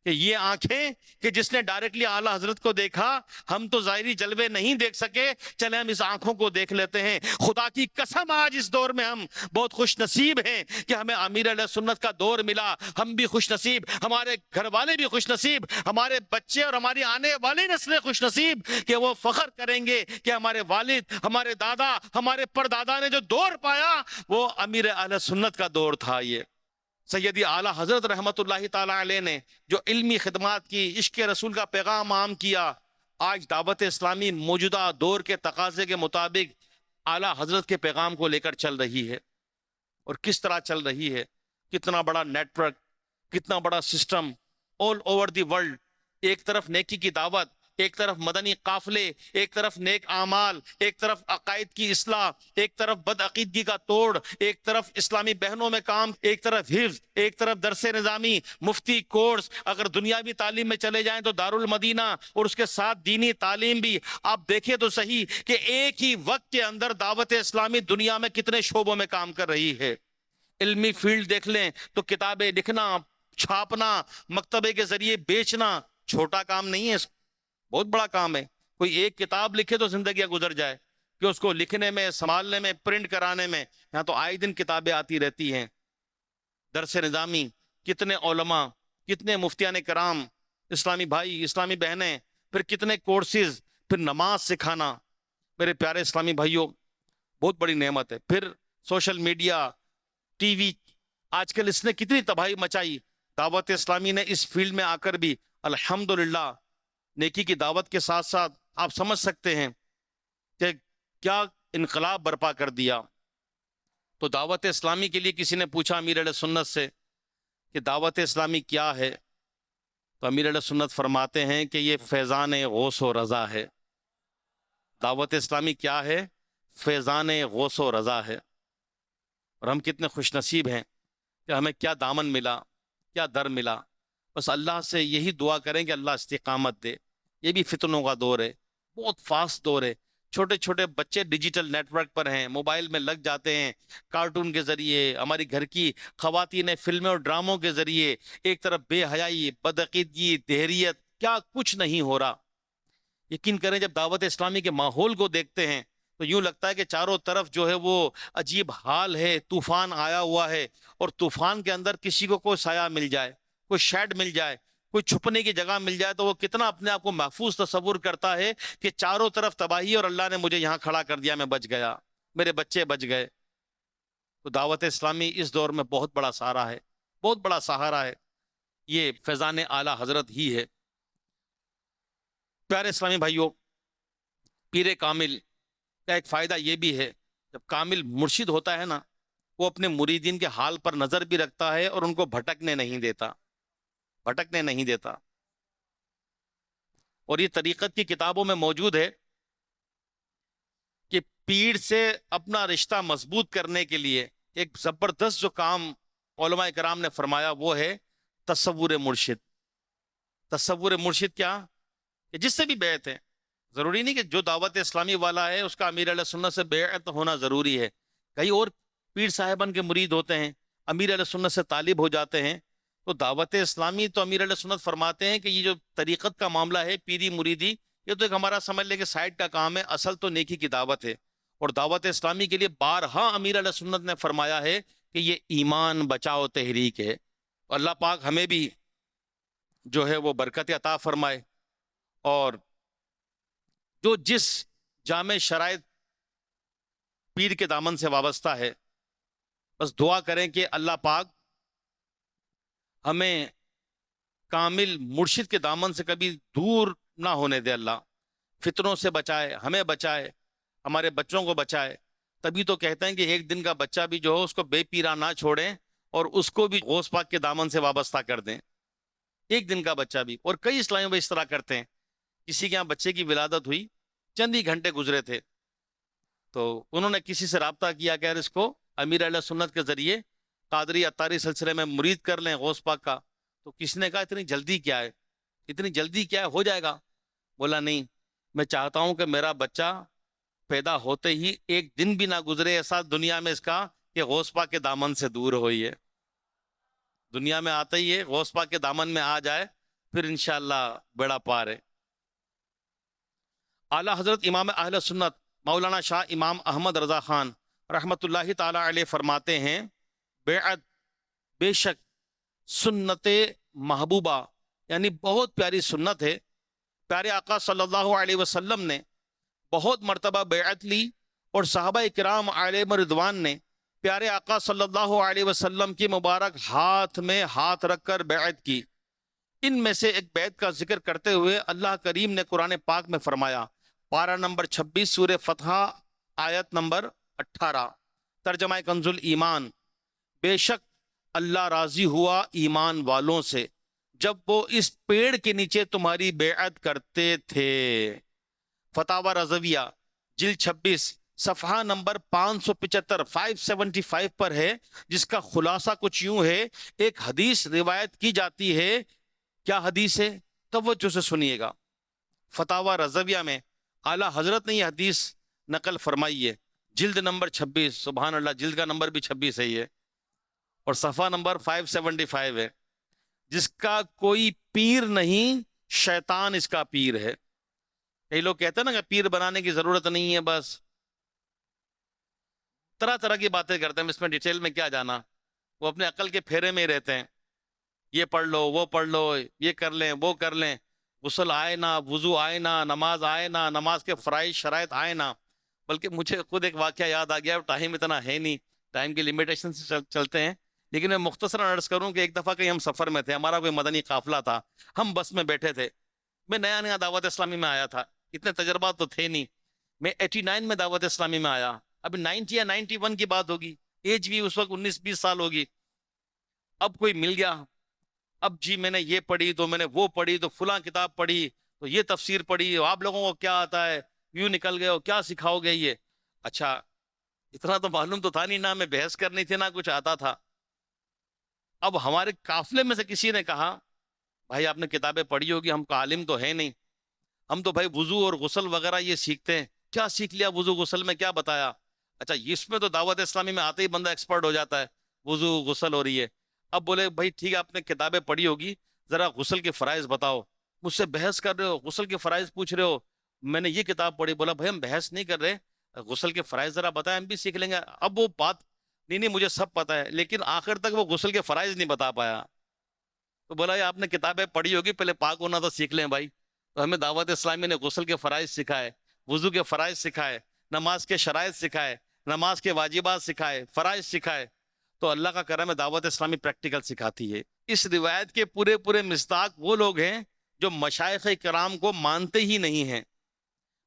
کہ یہ آنکھیں کہ جس نے ڈائریکٹلی اعلیٰ حضرت کو دیکھا، ہم تو ظاہری جلوے نہیں دیکھ سکے، چلے ہم اس آنکھوں کو دیکھ لیتے ہیں۔ خدا کی قسم آج اس دور میں ہم بہت خوش نصیب ہیں کہ ہمیں امیر علیہ سنت کا دور ملا۔ ہم بھی خوش نصیب، ہمارے گھر والے بھی خوش نصیب، ہمارے بچے اور ہماری آنے والی نسلیں خوش نصیب کہ وہ فخر کریں گے کہ ہمارے والد، ہمارے دادا، ہمارے پردادا نے جو دور پایا وہ امیر اہل سنت کا دور تھا۔ یہ سیدی اعلیٰ حضرت رحمت اللہ تعالی علیہ نے جو علمی خدمات کی، عشق رسول کا پیغام عام کیا، آج دعوت اسلامی موجودہ دور کے تقاضے کے مطابق اعلیٰ حضرت کے پیغام کو لے کر چل رہی ہے۔ اور کس طرح چل رہی ہے، کتنا بڑا نیٹ ورک، کتنا بڑا system, all over the world. ایک طرف نیکی کی دعوت، ایک طرف مدنی قافلے، ایک طرف نیک اعمال، ایک طرف عقائد کی اصلاح، ایک طرف بدعقیدگی کا توڑ، ایک طرف اسلامی بہنوں میں کام، ایک طرف حفظ، ایک طرف درس نظامی، مفتی کورس، اگر دنیاوی تعلیم میں چلے جائیں تو دارالمدینہ، اور اس کے ساتھ دینی تعلیم بھی۔ آپ دیکھیں تو صحیح کہ ایک ہی وقت کے اندر دعوت اسلامی دنیا میں کتنے شعبوں میں کام کر رہی ہے۔ علمی فیلڈ دیکھ لیں تو کتابیں لکھنا، چھاپنا، مکتبے کے ذریعے بیچنا چھوٹا کام نہیں ہے، بہت بڑا کام ہے۔ کوئی ایک کتاب لکھے تو زندگیاں گزر جائے، کہ اس کو لکھنے میں، سنبھالنے میں، پرنٹ کرانے میں، یہاں تو آئے دن کتابیں آتی رہتی ہیں۔ درس نظامی، کتنے علماء، کتنے مفتیان کرام، اسلامی بھائی، اسلامی بہنیں، پھر کتنے کورسز، پھر نماز سکھانا۔ میرے پیارے اسلامی بھائیوں، بہت بڑی نعمت ہے۔ پھر سوشل میڈیا، ٹی وی، آج کل اس نے کتنی تباہی مچائی۔ دعوت اسلامی نے اس فیلڈ میں آ کر بھی الحمدللہ نیکی کی دعوت کے ساتھ ساتھ آپ سمجھ سکتے ہیں کہ کیا انقلاب برپا کر دیا۔ تو دعوت اسلامی کے لیے کسی نے پوچھا امیر علیہ سنت سے کہ دعوت اسلامی کیا ہے، تو امیر علیہ سنت فرماتے ہیں کہ یہ فیضان غوث و رضا ہے۔ دعوت اسلامی کیا ہے؟ فیضان غوث و رضا ہے۔ اور ہم کتنے خوش نصیب ہیں کہ ہمیں کیا دامن ملا، کیا در ملا۔ بس اللہ سے یہی دعا کریں کہ اللہ استقامت دے۔ یہ بھی فتنوں کا دور ہے، بہت فاسٹ دور ہے۔ چھوٹے چھوٹے بچے ڈیجیٹل نیٹ ورک پر ہیں، موبائل میں لگ جاتے ہیں، کارٹون کے ذریعے، ہماری گھر کی خواتین فلمیں اور ڈراموں کے ذریعے، ایک طرف بے حیائی، بدعقیدگی، دہریت، کیا کچھ نہیں ہو رہا۔ یقین کریں جب دعوت اسلامی کے ماحول کو دیکھتے ہیں تو یوں لگتا ہے کہ چاروں طرف جو ہے وہ عجیب حال ہے، طوفان آیا ہوا ہے، اور طوفان کے اندر کسی کو کوئی سایہ مل جائے، کوئی شیڈ مل جائے، کوئی چھپنے کی جگہ مل جائے تو وہ کتنا اپنے آپ کو محفوظ تصور کرتا ہے کہ چاروں طرف تباہی اور اللہ نے مجھے یہاں کھڑا کر دیا، میں بچ گیا، میرے بچے بچ گئے۔ تو دعوت اسلامی اس دور میں بہت بڑا سہارا ہے، بہت بڑا سہارا ہے۔ یہ فیضان اعلیٰ حضرت ہی ہے۔ پیارے اسلامی بھائیوں، پیر کامل کا ایک فائدہ یہ بھی ہے، جب کامل مرشد ہوتا ہے نا، وہ اپنے مریدین کے حال پر نظر بھی رکھتا ہے اور ان کو بھٹکنے نہیں دیتا، بھٹکنے نہیں دیتا۔ اور یہ طریقت کی کتابوں میں موجود ہے کہ پیر سے اپنا رشتہ مضبوط کرنے کے لیے ایک زبردست جو کام علماء کرام نے فرمایا وہ ہے تصور مرشد۔ تصور مرشد کیا کہ جس سے بھی بیعت ہے، ضروری نہیں کہ جو دعوت اسلامی والا ہے اس کا امیر علیہ سنت سے بیعت ہونا ضروری ہے، کئی اور پیر صاحبان کے مرید ہوتے ہیں، امیر علیہ سنت سے طالب ہو جاتے ہیں۔ تو دعوت اسلامی تو امیر علیہ سنت فرماتے ہیں کہ یہ جو طریقت کا معاملہ ہے، پیری مریدی، یہ تو ایک ہمارا سمجھ لے کہ سائڈ کا کام ہے، اصل تو نیکی کی دعوت ہے۔ اور دعوت اسلامی کے لیے بارہا امیر علیہ سنت نے فرمایا ہے کہ یہ ایمان بچاؤ تحریک ہے۔ اللہ پاک ہمیں بھی جو ہے وہ برکت عطا فرمائے، اور جو جس جامع شرائط پیر کے دامن سے وابستہ ہے، بس دعا کریں کہ اللہ پاک ہمیں کامل مرشد کے دامن سے کبھی دور نہ ہونے دے، اللہ فتنوں سے بچائے، ہمیں بچائے، ہمارے بچوں کو بچائے۔ تبھی تو کہتے ہیں کہ ایک دن کا بچہ بھی جو ہو اس کو بے پیرا نہ چھوڑیں اور اس کو بھی غوث پاک کے دامن سے وابستہ کر دیں، ایک دن کا بچہ بھی۔ اور کئی اسلامیوں میں اس طرح کرتے ہیں، کسی کے یہاں بچے کی ولادت ہوئی، چند ہی گھنٹے گزرے تھے تو انہوں نے کسی سے رابطہ کیا کہ اس کو امیر علیہ سنت کے ذریعے قادری اتاری سلسلے میں مرید کر لیں غوث پاک کا۔ تو کسی نے کہا اتنی جلدی کیا ہے، اتنی جلدی کیا ہے، ہو جائے گا۔ بولا نہیں، میں چاہتا ہوں کہ میرا بچہ پیدا ہوتے ہی ایک دن بھی نہ گزرے ایسا دنیا میں اس کا کہ غوث پاک کے دامن سے دور ہوئی ہے، دنیا میں آتے ہی ہے غوث پاک کے دامن میں آ جائے پھر انشاءاللہ بیڑا پار ہے۔ اعلیٰ حضرت امام اہل سنت مولانا شاہ امام احمد رضا خان رحمۃ اللہ تعالی علیہ فرماتے ہیں، بیعت بے شک سنت محبوبہ یعنی بہت پیاری سنت ہے۔ پیارے آقا صلی اللہ علیہ وسلم نے بہت مرتبہ بیعت لی اور صحابہ کرام علیہم رضوان نے پیارے آقا صلی اللہ علیہ وسلم کی مبارک ہاتھ میں ہاتھ رکھ کر بیعت کی۔ ان میں سے ایک بیعت کا ذکر کرتے ہوئے اللہ کریم نے قرآن پاک میں فرمایا، پارہ نمبر 26 سورہ فتح آیت نمبر 18، ترجمہ کنز الایمان، بے شک اللہ راضی ہوا ایمان والوں سے جب وہ اس پیڑ کے نیچے تمہاری بیعت کرتے تھے۔ فتاوی رضویہ جلد 26 صفحہ نمبر 575 575 پر ہے، جس کا خلاصہ کچھ یوں ہے۔ ایک حدیث روایت کی جاتی ہے، کیا حدیث ہے؟ توجہ سے سنیے گا۔ فتاوی رضویہ میں اعلیٰ حضرت نے یہ حدیث نقل فرمائی ہے، جلد نمبر 26، سبحان اللہ، جلد کا نمبر بھی 26 ہے یہ، اور صفحہ نمبر 575 ہے۔ جس کا کوئی پیر نہیں، شیطان اس کا پیر ہے۔ کئی لوگ کہتے ہیں نا کہ پیر بنانے کی ضرورت نہیں ہے، بس طرح طرح کی باتیں کرتے ہیں، اس میں ڈیٹیل میں کیا جانا، وہ اپنے عقل کے پھیرے میں ہی رہتے ہیں، یہ پڑھ لو وہ پڑھ لو، یہ کر لیں وہ کر لیں، غسل آئے نہ، وضو آئے نہ، نماز آئے نہ، نماز کے فرائض شرائط آئے نہ۔ بلکہ مجھے خود ایک واقعہ یاد آ گیا، ٹائم اتنا ہے نہیں، ٹائم کی لمیٹیشن سے چلتے ہیں، لیکن میں مختصراً عرض کروں کہ ایک دفعہ کہیں ہم سفر میں تھے، ہمارا کوئی مدنی قافلہ تھا، ہم بس میں بیٹھے تھے، میں نیا نیا دعوت اسلامی میں آیا تھا، اتنے تجربات تو تھے نہیں، میں 89 میں دعوت اسلامی میں آیا، ابھی 90 یا 91 کی بات ہوگی، ایج بھی اس وقت 19-20 سال ہوگی۔ اب کوئی مل گیا، اب جی میں نے یہ پڑھی تو میں نے وہ پڑھی تو فلاں کتاب پڑھی تو یہ تفسیر پڑھی، آپ لوگوں کو کیا آتا ہے، یوں نکل گئے ہو، کیا سکھاؤ گے یہ؟ اچھا اتنا تو معلوم تو تھا نہیں، نہ میں بحث کرنی تھی نہ کچھ آتا تھا۔ اب ہمارے قافلے میں سے کسی نے کہا، بھائی آپ نے کتابیں پڑھی ہوگی، ہم کا عالم تو ہے نہیں، ہم تو بھائی وضو اور غسل وغیرہ یہ سیکھتے ہیں، کیا سیکھ لیا وضو غسل میں، کیا بتایا؟ اچھا اس میں تو دعوت اسلامی میں آتے ہی بندہ ایکسپرٹ ہو جاتا ہے، وضو غسل ہو رہی ہے۔ اب بولے بھائی ٹھیک ہے، آپ نے کتابیں پڑھی ہوگی، ذرا غسل کے فرائض بتاؤ۔ مجھ سے بحث کر رہے ہو، غسل کے فرائض پوچھ رہے ہو، میں نے یہ کتاب پڑھی۔ بولا بھائی ہم بحث نہیں کر رہے، غسل کے فرائض ذرا بتائیں، ہم بھی سیکھ لیں گے۔ اب وہ بات نہیں مجھے سب پتا ہے، لیکن آخر تک وہ غسل کے فرائض نہیں بتا پایا۔ تو بولا یہ آپ نے کتابیں پڑھی ہوگی، پہلے پاک ہونا تو سیکھ لیں بھائی۔ تو ہمیں دعوت اسلامی نے غسل کے فرائض سکھائے، وضو کے فرائض سکھائے، نماز کے شرائط سکھائے، نماز کے واجبات سکھائے، فرائض سکھائے۔ تو اللہ کا کرم ہے، دعوت اسلامی پریکٹیکل سکھاتی ہے۔ اس روایت کے پورے مصداق وہ لوگ ہیں جو مشائخ کرام کو مانتے ہی نہیں ہیں۔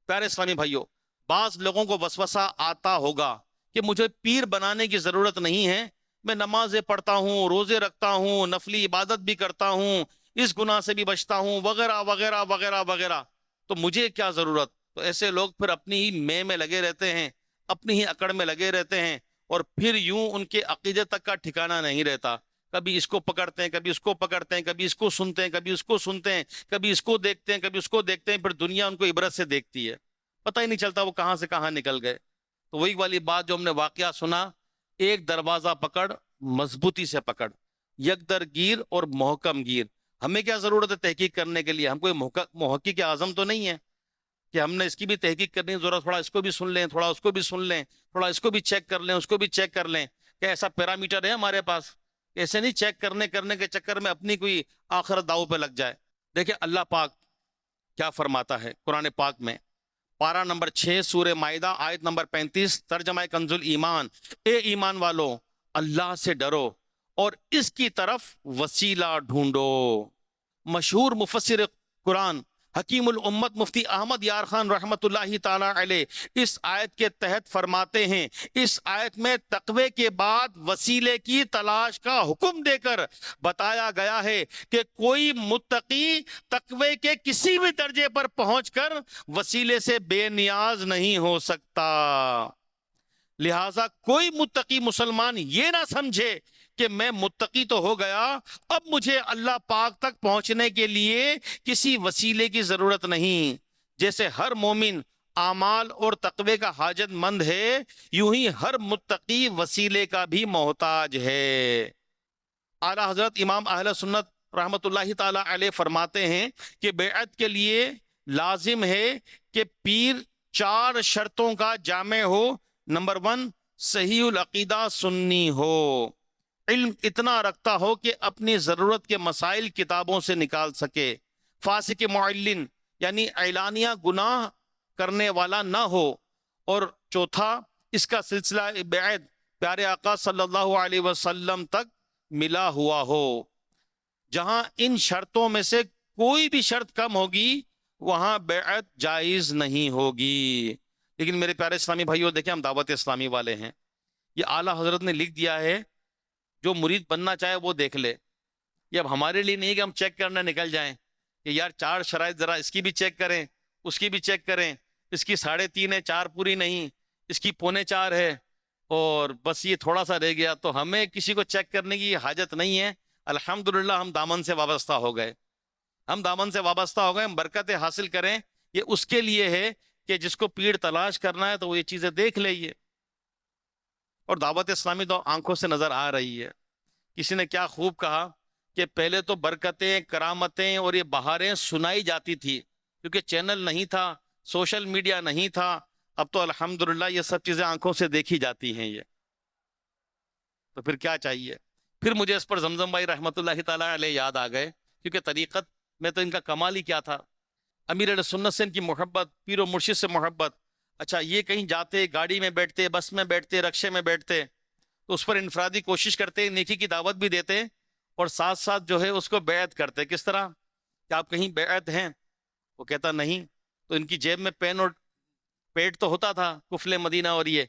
پیارے اسلامی بھائیوں، بعض لوگوں کو وسوسہ آتا ہوگا کہ مجھے پیر بنانے کی ضرورت نہیں ہے، میں نمازیں پڑھتا ہوں، روزے رکھتا ہوں، نفلی عبادت بھی کرتا ہوں، اس گناہ سے بھی بچتا ہوں، وغیرہ وغیرہ وغیرہ وغیرہ، تو مجھے کیا ضرورت؟ تو ایسے لوگ پھر اپنی ہی میں لگے رہتے ہیں، اپنی ہی اکڑ میں لگے رہتے ہیں، اور پھر یوں ان کے عقیدے تک کا ٹھکانہ نہیں رہتا۔ کبھی اس کو پکڑتے ہیں، کبھی اس کو پکڑتے ہیں، کبھی اس کو سنتے ہیں، کبھی اس کو سنتے ہیں، کبھی اس کو دیکھتے ہیں، کبھی اس کو دیکھتے ہیں، پھر دنیا ان کو عبرت سے دیکھتی ہے، پتہ ہی نہیں چلتا وہ کہاں سے کہاں نکل گئے۔ تو وہی والی بات جو ہم نے واقعہ سنا، ایک دروازہ پکڑ، مضبوطی سے پکڑ، یک در گیر اور محکم گیر۔ ہمیں کیا ضرورت ہے تحقیق کرنے کے لیے؟ ہم کوئی محقق اعظم تو نہیں ہے کہ ہم نے اس کی بھی تحقیق کرنی ہے، ضرورت تھوڑا اس کو بھی سن لیں، تھوڑا اس کو بھی سن لیں، تھوڑا اس کو بھی چیک کر لیں، اس کو بھی چیک کر لیں۔ کیا ایسا پیرامیٹر ہے ہمارے پاس؟ ایسے نہیں چیک کرنے کے چکر میں اپنی کوئی آخرت داؤ پہ لگ جائے۔ دیکھیں اللہ پاک کیا فرماتا ہے قرآن پاک میں، پارہ نمبر 6 سورہ مائدہ آیت نمبر 35، ترجمہ کنز الایمان، اے ایمان والو اللہ سے ڈرو اور اس کی طرف وسیلہ ڈھونڈو۔ مشہور مفسر قرآن حکیم الامت مفتی احمد یار خان رحمت اللہ تعالی علیہ اس آیت کے تحت فرماتے ہیں، اس آیت میں تقوی کے بعد وسیلے کی تلاش کا حکم دے کر بتایا گیا ہے کہ کوئی متقی تقوی کے کسی بھی درجے پر پہنچ کر وسیلے سے بے نیاز نہیں ہو سکتا۔ لہٰذا کوئی متقی مسلمان یہ نہ سمجھے کہ میں متقی تو ہو گیا، اب مجھے اللہ پاک تک پہنچنے کے لیے کسی وسیلے کی ضرورت نہیں۔ جیسے ہر مومن اعمال اور تقوی کا حاجت مند ہے، یوں ہی ہر متقی وسیلے کا بھی محتاج ہے۔ اعلیٰ حضرت امام اہل سنت رحمۃ اللہ تعالی علیہ فرماتے ہیں کہ بیعت کے لیے لازم ہے کہ پیر 4 شرطوں کا جامع ہو. نمبر 1، صحیح العقیدہ سنی ہو، علم اتنا رکھتا ہو کہ اپنی ضرورت کے مسائل کتابوں سے نکال سکے، فاسق معلن یعنی اعلانیہ گناہ کرنے والا نہ ہو، اور چوتھا، اس کا سلسلہ بیعت پیارے آقا صلی اللہ علیہ وسلم تک ملا ہوا ہو. جہاں ان شرطوں میں سے کوئی بھی شرط کم ہوگی وہاں بیعت جائز نہیں ہوگی. لیکن میرے پیارے اسلامی بھائیوں، دیکھیں ہم دعوت اسلامی والے ہیں، یہ اعلیٰ حضرت نے لکھ دیا ہے، جو مرید بننا چاہے وہ دیکھ لے. یہ اب ہمارے لیے نہیں کہ ہم چیک کرنے نکل جائیں کہ یار 4 شرائط ذرا اس کی بھی چیک کریں، اس کی بھی چیک کریں، اس کی 3.5 ہے، 4 پوری نہیں، اس کی 3.25 ہے، اور بس یہ تھوڑا سا رہ گیا. تو ہمیں کسی کو چیک کرنے کی حاجت نہیں ہے. الحمدللہ ہم دامن سے وابستہ ہو گئے، ہم دامن سے وابستہ ہو گئے، ہم برکتیں حاصل کریں. یہ اس کے لیے ہے کہ جس کو پیڑ تلاش کرنا ہے تو وہ یہ چیزیں دیکھ لے. اور دعوت اسلامی تو آنکھوں سے نظر آ رہی ہے. کسی نے کیا خوب کہا کہ پہلے تو برکتیں، کرامتیں اور یہ بہاریں سنائی جاتی تھی، کیونکہ چینل نہیں تھا، سوشل میڈیا نہیں تھا. اب تو الحمدللہ یہ سب چیزیں آنکھوں سے دیکھی جاتی ہیں. یہ تو پھر کیا چاہیے. پھر مجھے اس پر زمزم بھائی رحمۃ اللہ تعالی علیہ یاد آ گئے، کیونکہ طریقت میں تو ان کا کمال ہی کیا تھا. امیر علیہ سنت سے ان کی محبت، پیر و مرشد سے محبت. اچھا، یہ کہیں جاتے، گاڑی میں بیٹھتے، بس میں بیٹھتے، رکشے میں بیٹھتے، تو اس پر انفرادی کوشش کرتے، نیکی کی دعوت بھی دیتے، اور ساتھ ساتھ جو ہے اس کو بیعت کرتے. کس طرح کہ آپ کہیں بیعت ہیں؟ وہ کہتا نہیں. تو ان کی جیب میں پین اور پیڈ تو ہوتا تھا، کفل مدینہ، اور یہ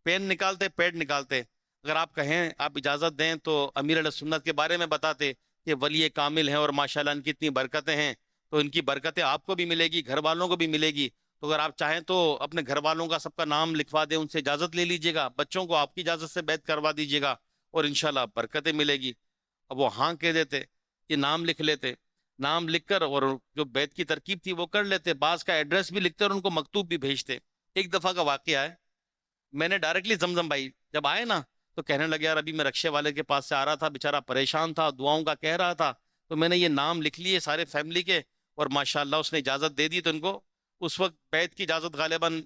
پین نکالتے، پیڈ نکالتے. اگر آپ کہیں، آپ اجازت دیں تو امیر علیہ سنت کے بارے میں بتاتے کہ ولی کامل ہیں اور ماشاءاللہ ان کی اتنی برکتیں ہیں، تو ان کی برکتیں آپ کو بھی ملے گی، گھر والوں کو بھی ملے گی. تو اگر آپ چاہیں تو اپنے گھر والوں کا سب کا نام لکھوا دیں، ان سے اجازت لے لیجئے گا، بچوں کو آپ کی اجازت سے بیعت کروا دیجئے گا، اور انشاءاللہ برکتیں ملے گی. اب وہ ہاں کہہ دیتے، یہ نام لکھ لیتے، نام لکھ کر اور جو بیعت کی ترکیب تھی وہ کر لیتے. بعض کا ایڈریس بھی لکھتے اور ان کو مکتوب بھی بھیجتے. ایک دفعہ کا واقعہ ہے، میں نے ڈائریکٹلی زمزم بھائی جب آئے نا تو کہنے لگے یار ابھی میں رکشے والے کے پاس سے آ رہا تھا، بیچارہ پریشان تھا، دعاؤں کا کہہ رہا تھا، تو میں نے یہ نام لکھ لیے سارے فیملی کے، اور ماشاءاللہ اس نے اجازت دے دی. تو ان کو اس وقت بیعت کی اجازت غالباً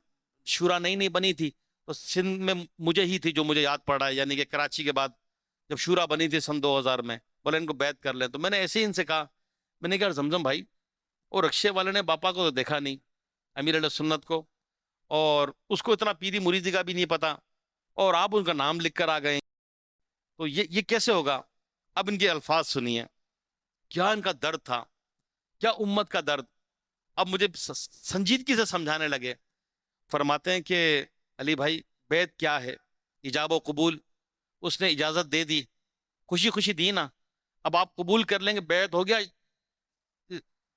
شورا نہیں بنی تھی، تو سندھ میں مجھے ہی تھی جو مجھے یاد پڑا ہے، یعنی کہ کراچی کے بعد جب شورا بنی تھی سن 2000 میں، بولے ان کو بیعت کر لیں. تو میں نے ایسے ہی ان سے کہا، میں نے کہا زمزم بھائی، اور رکشے والے نے باپا کو تو دیکھا نہیں، امیر علیہ سنت کو، اور اس کو اتنا پیری مریدی کا بھی نہیں پتا، اور آپ ان کا نام لکھ کر آ گئے، تو یہ کیسے ہوگا؟ اب ان کے الفاظ سنیے، کیا ان کا درد تھا، کیا امت کا درد. اب مجھے سنجیدگی سے سمجھانے لگے. فرماتے ہیں کہ علی بھائی، بیعت کیا ہے، ایجاب و قبول. اس نے اجازت دے دی، خوشی خوشی دی نا، اب آپ قبول کر لیں گے، بیعت ہو گیا،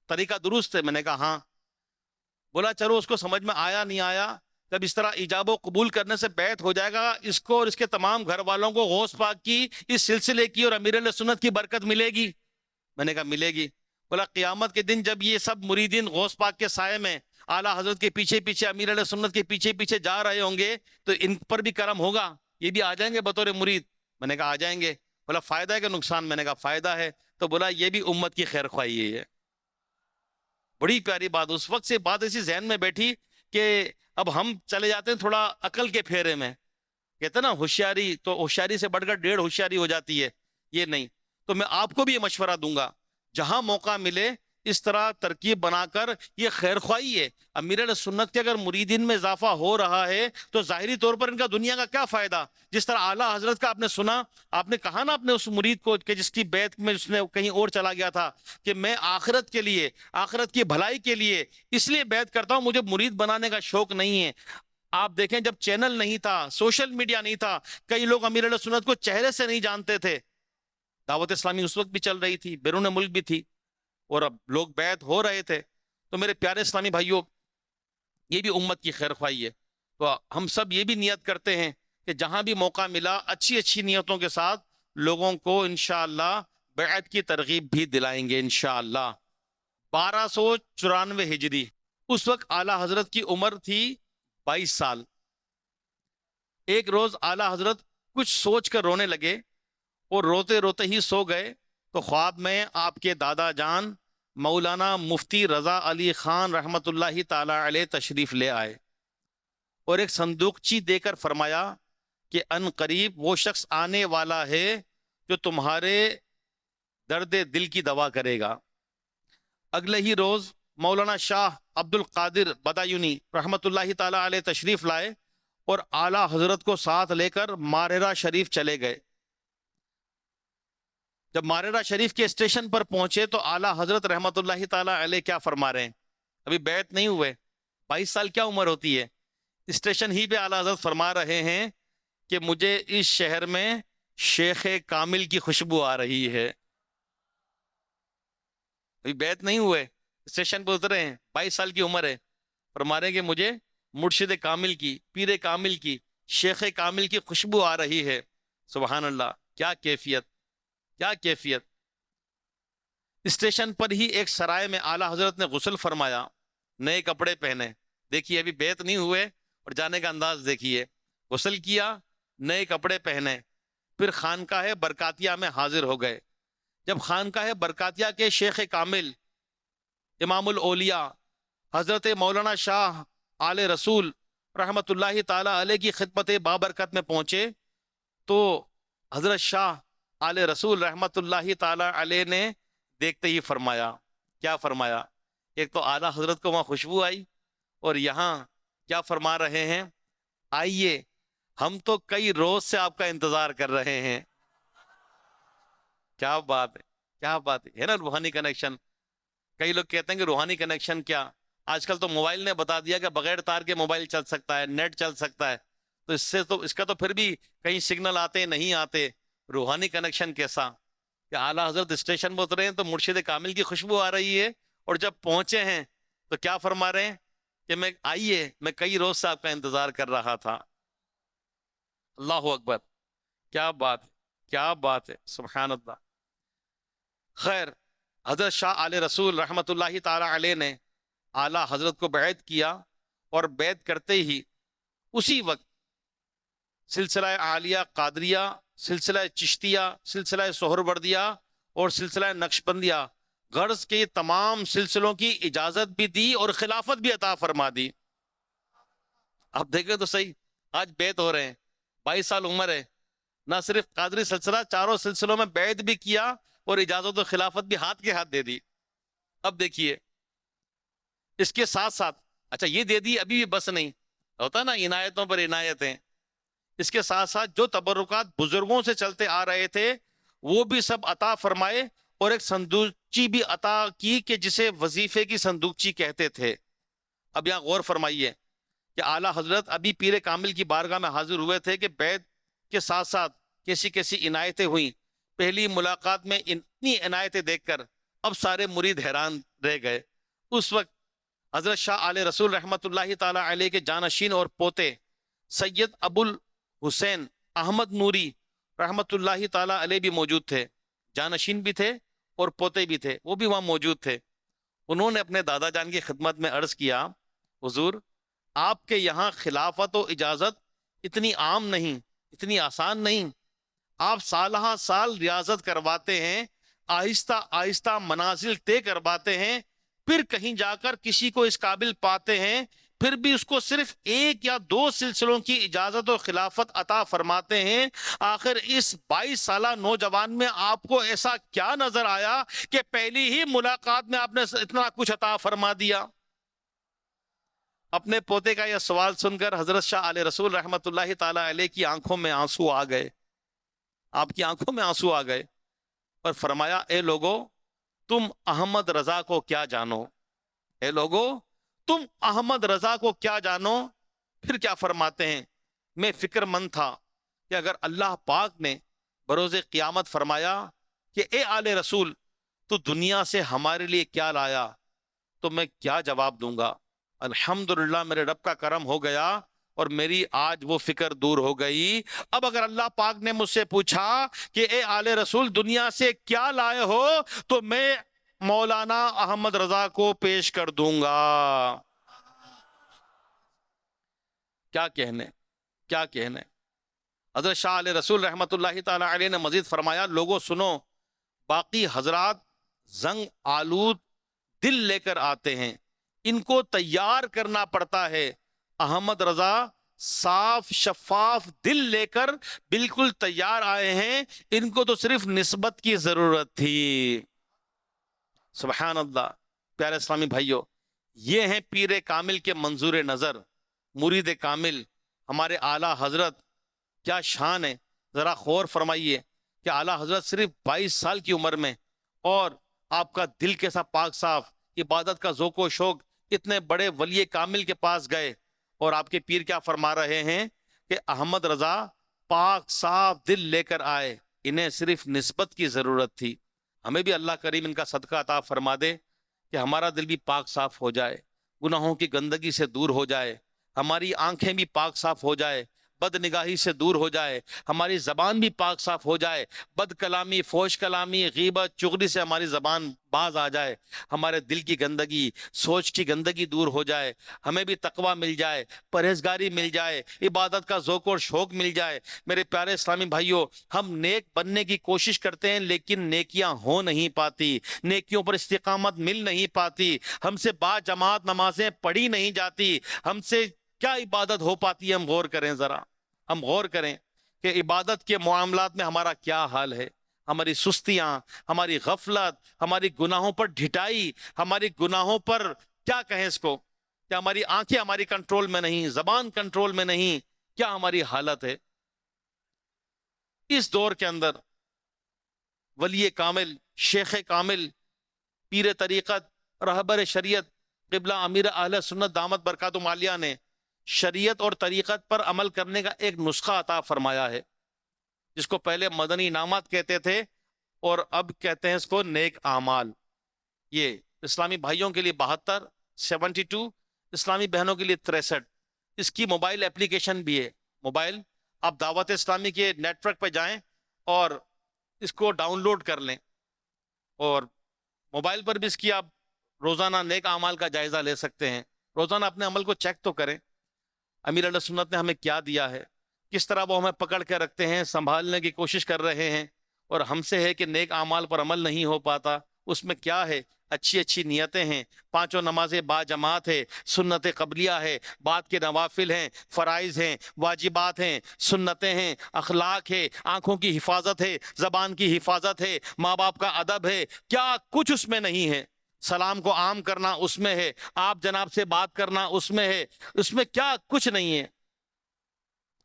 طریقہ درست ہے. میں نے کہا ہاں. بولا چلو اس کو سمجھ میں آیا نہیں آیا، جب اس طرح ایجاب و قبول کرنے سے بیعت ہو جائے گا، اس کو اور اس کے تمام گھر والوں کو غوث پاک کی، اس سلسلے کی اور امیر علیہ سنت کی برکت ملے گی. میں نے کہا ملے گی. بولا قیامت کے دن جب یہ سب مریدین غوث پاک کے سائے میں اعلیٰ حضرت کے پیچھے پیچھے، امیر علیہ سنت کے پیچھے پیچھے جا رہے ہوں گے، تو ان پر بھی کرم ہوگا، یہ بھی آ جائیں گے بطور مرید. میں نے کہا آ جائیں گے. بولا فائدہ ہے کہ نقصان؟ میں نے کہا فائدہ ہے. تو بولا یہ بھی امت کی خیر خواہی ہے. بڑی پیاری بات. اس وقت سے بات ایسی ذہن میں بیٹھی کہ اب ہم چلے جاتے ہیں تھوڑا عقل کے پھیرے میں، کہتے ہیں نا ہوشیاری، تو ہوشیاری سے بڑھ کر 1.5 ہوشیاری ہو جاتی ہے، یہ نہیں. تو میں آپ کو بھی یہ مشورہ دوں گا، جہاں موقع ملے اس طرح ترکیب بنا کر، یہ خیر خواہی ہے. امیر علیہ سنت کے اگر مریدین میں اضافہ ہو رہا ہے تو ظاہری طور پر ان کا دنیا کا کیا فائدہ. جس طرح اعلیٰ حضرت کا آپ نے سنا، آپ نے کہا نا اپنے اس مرید کو کہ جس کی بیعت میں اس نے کہیں اور چلا گیا تھا، کہ میں آخرت کے لیے، آخرت کی بھلائی کے لیے اس لیے بیعت کرتا ہوں، مجھے مرید بنانے کا شوق نہیں ہے. آپ دیکھیں جب چینل نہیں تھا، سوشل میڈیا نہیں تھا، کئی لوگ امیر علیہ سنت کو چہرے سے نہیں جانتے تھے. دعوت اسلامی اس وقت بھی چل رہی تھی، بیرون ملک بھی تھی، اور اب لوگ بیعت ہو رہے تھے. تو میرے پیارے اسلامی بھائیوں، یہ بھی امت کی خیر خواہی ہے. تو ہم سب یہ بھی نیت کرتے ہیں کہ جہاں بھی موقع ملا اچھی اچھی نیتوں کے ساتھ لوگوں کو انشاءاللہ بیعت کی ترغیب بھی دلائیں گے انشاءاللہ. 1294 ہجری، اس وقت اعلیٰ حضرت کی عمر تھی 22 سال. ایک روز اعلیٰ حضرت کچھ سوچ کر رونے لگے، اور روتے روتے ہی سو گئے. تو خواب میں آپ کے دادا جان مولانا مفتی رضا علی خان رحمۃ اللہ تعالی علیہ تشریف لے آئے اور ایک صندوقچی دے کر فرمایا کہ ان قریب وہ شخص آنے والا ہے جو تمہارے درد دل کی دوا کرے گا۔ اگلے ہی روز مولانا شاہ عبد القادر بدایونی رحمۃ اللہ تعالی علیہ تشریف لائے اور اعلیٰ حضرت کو ساتھ لے کر ماریرا شریف چلے گئے۔ جب ماریرا شریف کے اسٹیشن پر پہنچے تو اعلیٰ حضرت رحمۃ اللہ تعالی علیہ کیا فرما رہے ہیں؟ ابھی بیعت نہیں ہوئے، 22 سال کیا عمر ہوتی ہے؟ اسٹیشن ہی پہ اعلیٰ حضرت فرما رہے ہیں کہ مجھے اس شہر میں شیخ کامل کی خوشبو آ رہی ہے۔ ابھی بیعت نہیں ہوئے، اسٹیشن پہ اترے ہیں، 22 سال کی عمر ہے، فرما رہے ہیں کہ مجھے مرشد کامل کی، پیر کامل کی، شیخ کامل کی خوشبو آ رہی ہے۔ سبحان اللہ، کیا کیفیت، کیا کیفیت۔ اسٹیشن پر ہی ایک سرائے میں اعلیٰ حضرت نے غسل فرمایا، نئے کپڑے پہنے، دیکھیے ابھی بیعت نہیں ہوئے اور جانے کا انداز دیکھیے، غسل کیا، نئے کپڑے پہنے، پھر خانقاہ برکاتیہ میں حاضر ہو گئے۔ جب خانقاہ برکاتیہ کے شیخ کامل امام الاولیاء حضرت مولانا شاہ آل رسول رحمت اللہ تعالی علیہ کی خدمت بابرکت میں پہنچے تو حضرت شاہ آل رسول رحمت اللہ تعالی علیہ نے دیکھتے ہی فرمایا، کیا فرمایا؟ ایک تو اعلیٰ حضرت کو وہاں خوشبو آئی اور یہاں کیا فرما رہے ہیں؟ آئیے، ہم تو کئی روز سے آپ کا انتظار کر رہے ہیں۔ کیا بات ہے، کیا بات ہے نا روحانی کنیکشن۔ کئی لوگ کہتے ہیں کہ روحانی کنیکشن کیا، آج کل تو موبائل نے بتا دیا کہ بغیر تار کے موبائل چل سکتا ہے، نیٹ چل سکتا ہے، تو اس کا تو پھر بھی کہیں سگنل آتے نہیں آتے، روحانی کنیکشن کیسا؟ کہ اعلیٰ حضرت اسٹیشن میں اترے ہیں تو مرشد کامل کی خوشبو آ رہی ہے اور جب پہنچے ہیں تو کیا فرما رہے ہیں کہ آئیے، میں کئی روز سے آپ کا انتظار کر رہا تھا۔ اللہ اکبر، کیا بات ہے، کیا بات ہے، سبحان اللہ۔ خیر، حضرت شاہ آل رسول رحمت اللہ تعالی علیہ نے اعلیٰ حضرت کو بیعت کیا اور بیعت کرتے ہی اسی وقت سلسلہ عالیہ قادریہ، سلسلہ چشتیہ، سلسلہ سہروردیہ اور سلسلہ نقشبندیہ غرض کے تمام سلسلوں کی اجازت بھی دی اور خلافت بھی عطا فرما دی۔ اب دیکھیں تو صحیح، آج بیعت ہو رہے ہیں، 22 سال عمر ہے، نہ صرف قادری سلسلہ، چاروں سلسلوں میں بیعت بھی کیا اور اجازت و خلافت بھی ہاتھ کے ہاتھ دے دی۔ اب دیکھیے اس کے ساتھ ساتھ، اچھا یہ دے دی ابھی بھی بس نہیں ہوتا نا، عنایتوں پر عنایتیں، اس کے ساتھ ساتھ جو تبرکات بزرگوں سے چلتے آ رہے تھے وہ بھی سب عطا فرمائے اور ایک صندوقچی بھی عطا کی کہ جسے وظیفے کی صندوقچی کہتے تھے۔ اب یہاں غور فرمائیے کہ اعلیٰ حضرت ابھی پیر کامل کی بارگاہ میں حاضر ہوئے تھے کہ بیعت کے ساتھ ساتھ کیسی کیسی عنایتیں ہوئیں۔ پہلی ملاقات میں اتنی عنایتیں دیکھ کر اب سارے مرید حیران رہ گئے۔ اس وقت حضرت شاہ آل رسول رحمت اللہ تعالی علیہ کے جانشین اور پوتے سید ابو الحسین احمد نوری رحمت اللہ تعالی علیہ بھی موجود تھے، جانشین بھی تھے اور پوتے بھی تھے، وہ بھی وہاں موجود تھے۔ انہوں نے اپنے دادا جان کی خدمت میں عرض کیا، حضور آپ کے یہاں خلافت و اجازت اتنی عام نہیں، اتنی آسان نہیں، آپ سالہ سال ریاضت کرواتے ہیں، آہستہ آہستہ منازل طے کرواتے ہیں، پھر کہیں جا کر کسی کو اس قابل پاتے ہیں، پھر بھی اس کو صرف 1 یا 2 سلسلوں کی اجازت و خلافت عطا فرماتے ہیں۔ آخر اس 22 سالہ نوجوان میں آپ کو ایسا کیا نظر آیا کہ پہلی ہی ملاقات میں آپ نے اتنا کچھ عطا فرما دیا؟ اپنے پوتے کا یہ سوال سن کر حضرت شاہ آل رسول رحمت اللہ تعالی علیہ کی آنکھوں میں آنسو آ گئے، آپ کی آنکھوں میں آنسو آ گئے اور فرمایا، اے لوگو تم احمد رضا کو کیا جانو، اے لوگو تم احمد رضا کو کیا جانو۔ پھر کیا فرماتے ہیں، میں فکر مند تھا کہ اگر اللہ پاک نے بروز قیامت فرمایا کہ اے آل رسول تو دنیا سے ہمارے لیے کیا لایا، تو میں کیا جواب دوں گا۔ الحمدللہ میرے رب کا کرم ہو گیا اور میری آج وہ فکر دور ہو گئی۔ اب اگر اللہ پاک نے مجھ سے پوچھا کہ اے آل رسول دنیا سے کیا لائے ہو، تو میں مولانا احمد رضا کو پیش کر دوں گا۔ کیا کہنے، کیا کہنے۔ حضرت شاہ علیہ رسول رحمت اللہ تعالی علیہ نے مزید فرمایا، لوگوں سنو، باقی حضرات زنگ آلود دل لے کر آتے ہیں، ان کو تیار کرنا پڑتا ہے۔ احمد رضا صاف شفاف دل لے کر بالکل تیار آئے ہیں، ان کو تو صرف نسبت کی ضرورت تھی۔ سبحان اللہ۔ پیارے اسلامی بھائیوں، یہ ہیں پیر کامل کے منظور نظر، مرید کامل، ہمارے اعلیٰ حضرت۔ کیا شان ہے، ذرا غور فرمائیے کہ اعلیٰ حضرت صرف 22 سال کی عمر میں، اور آپ کا دل کیسا پاک صاف، عبادت کا ذوق و شوق، اتنے بڑے ولی کامل کے پاس گئے، اور آپ کے پیر کیا فرما رہے ہیں کہ احمد رضا پاک صاف دل لے کر آئے، انہیں صرف نسبت کی ضرورت تھی۔ ہمیں بھی اللہ کریم ان کا صدقہ عطا فرما دے کہ ہمارا دل بھی پاک صاف ہو جائے، گناہوں کی گندگی سے دور ہو جائے، ہماری آنکھیں بھی پاک صاف ہو جائے، بد نگاہی سے دور ہو جائے، ہماری زبان بھی پاک صاف ہو جائے، بد کلامی، فوش کلامی، غیبت، چغلی سے ہماری زبان باز آ جائے، ہمارے دل کی گندگی، سوچ کی گندگی دور ہو جائے، ہمیں بھی تقوی مل جائے، پرہیزگاری مل جائے، عبادت کا ذوق اور شوق مل جائے۔ میرے پیارے اسلامی بھائیوں، ہم نیک بننے کی کوشش کرتے ہیں لیکن نیکیاں ہو نہیں پاتی، نیکیوں پر استقامت مل نہیں پاتی، ہم سے با جماعت نمازیں پڑھی نہیں جاتی، ہم سے کیا عبادت ہو پاتی ہے؟ ہم غور کریں، ذرا ہم غور کریں کہ عبادت کے معاملات میں ہمارا کیا حال ہے۔ ہماری سستیاں، ہماری غفلت، ہماری گناہوں پر ڈھٹائی، ہماری گناہوں پر کیا کہیں اس کو، کہ ہماری آنکھیں ہماری کنٹرول میں نہیں، زبان کنٹرول میں نہیں، کیا ہماری حالت ہے؟ اس دور کے اندر ولی کامل، شیخ کامل، پیر طریقت، رہبر شریعت، قبلہ امیر اہل سنت دامت برکاتہم عالیہ نے شریعت اور طریقت پر عمل کرنے کا ایک نسخہ عطا فرمایا ہے، جس کو پہلے مدنی انعامات کہتے تھے اور اب کہتے ہیں اس کو نیک اعمال۔ یہ اسلامی بھائیوں کے لیے 72، 72 اسلامی بہنوں کے لیے 63۔ اس کی موبائل اپلیکیشن بھی ہے، موبائل آپ دعوت اسلامی کے نیٹ ورک پہ جائیں اور اس کو ڈاؤن لوڈ کر لیں، اور موبائل پر بھی اس کی آپ روزانہ نیک اعمال کا جائزہ لے سکتے ہیں، روزانہ اپنے عمل کو چیک تو کریں، امیر علیہ سنت نے ہمیں کیا دیا ہے، کس طرح وہ ہمیں پکڑ کے رکھتے ہیں، سنبھالنے کی کوشش کر رہے ہیں، اور ہم سے ہے کہ نیک اعمال پر عمل نہیں ہو پاتا۔ اس میں کیا ہے؟ اچھی اچھی نیتیں ہیں، 5 نمازیں با جماعت ہے، سنت قبلیہ ہے، بعد کے نوافل ہیں، فرائض ہیں، واجبات ہیں، سنتیں ہیں، اخلاق ہے، آنکھوں کی حفاظت ہے، زبان کی حفاظت ہے، ماں باپ کا ادب ہے، کیا کچھ اس میں نہیں ہے؟ سلام کو عام کرنا اس میں ہے، آپ جناب سے بات کرنا اس میں ہے، اس میں کیا کچھ نہیں ہے؟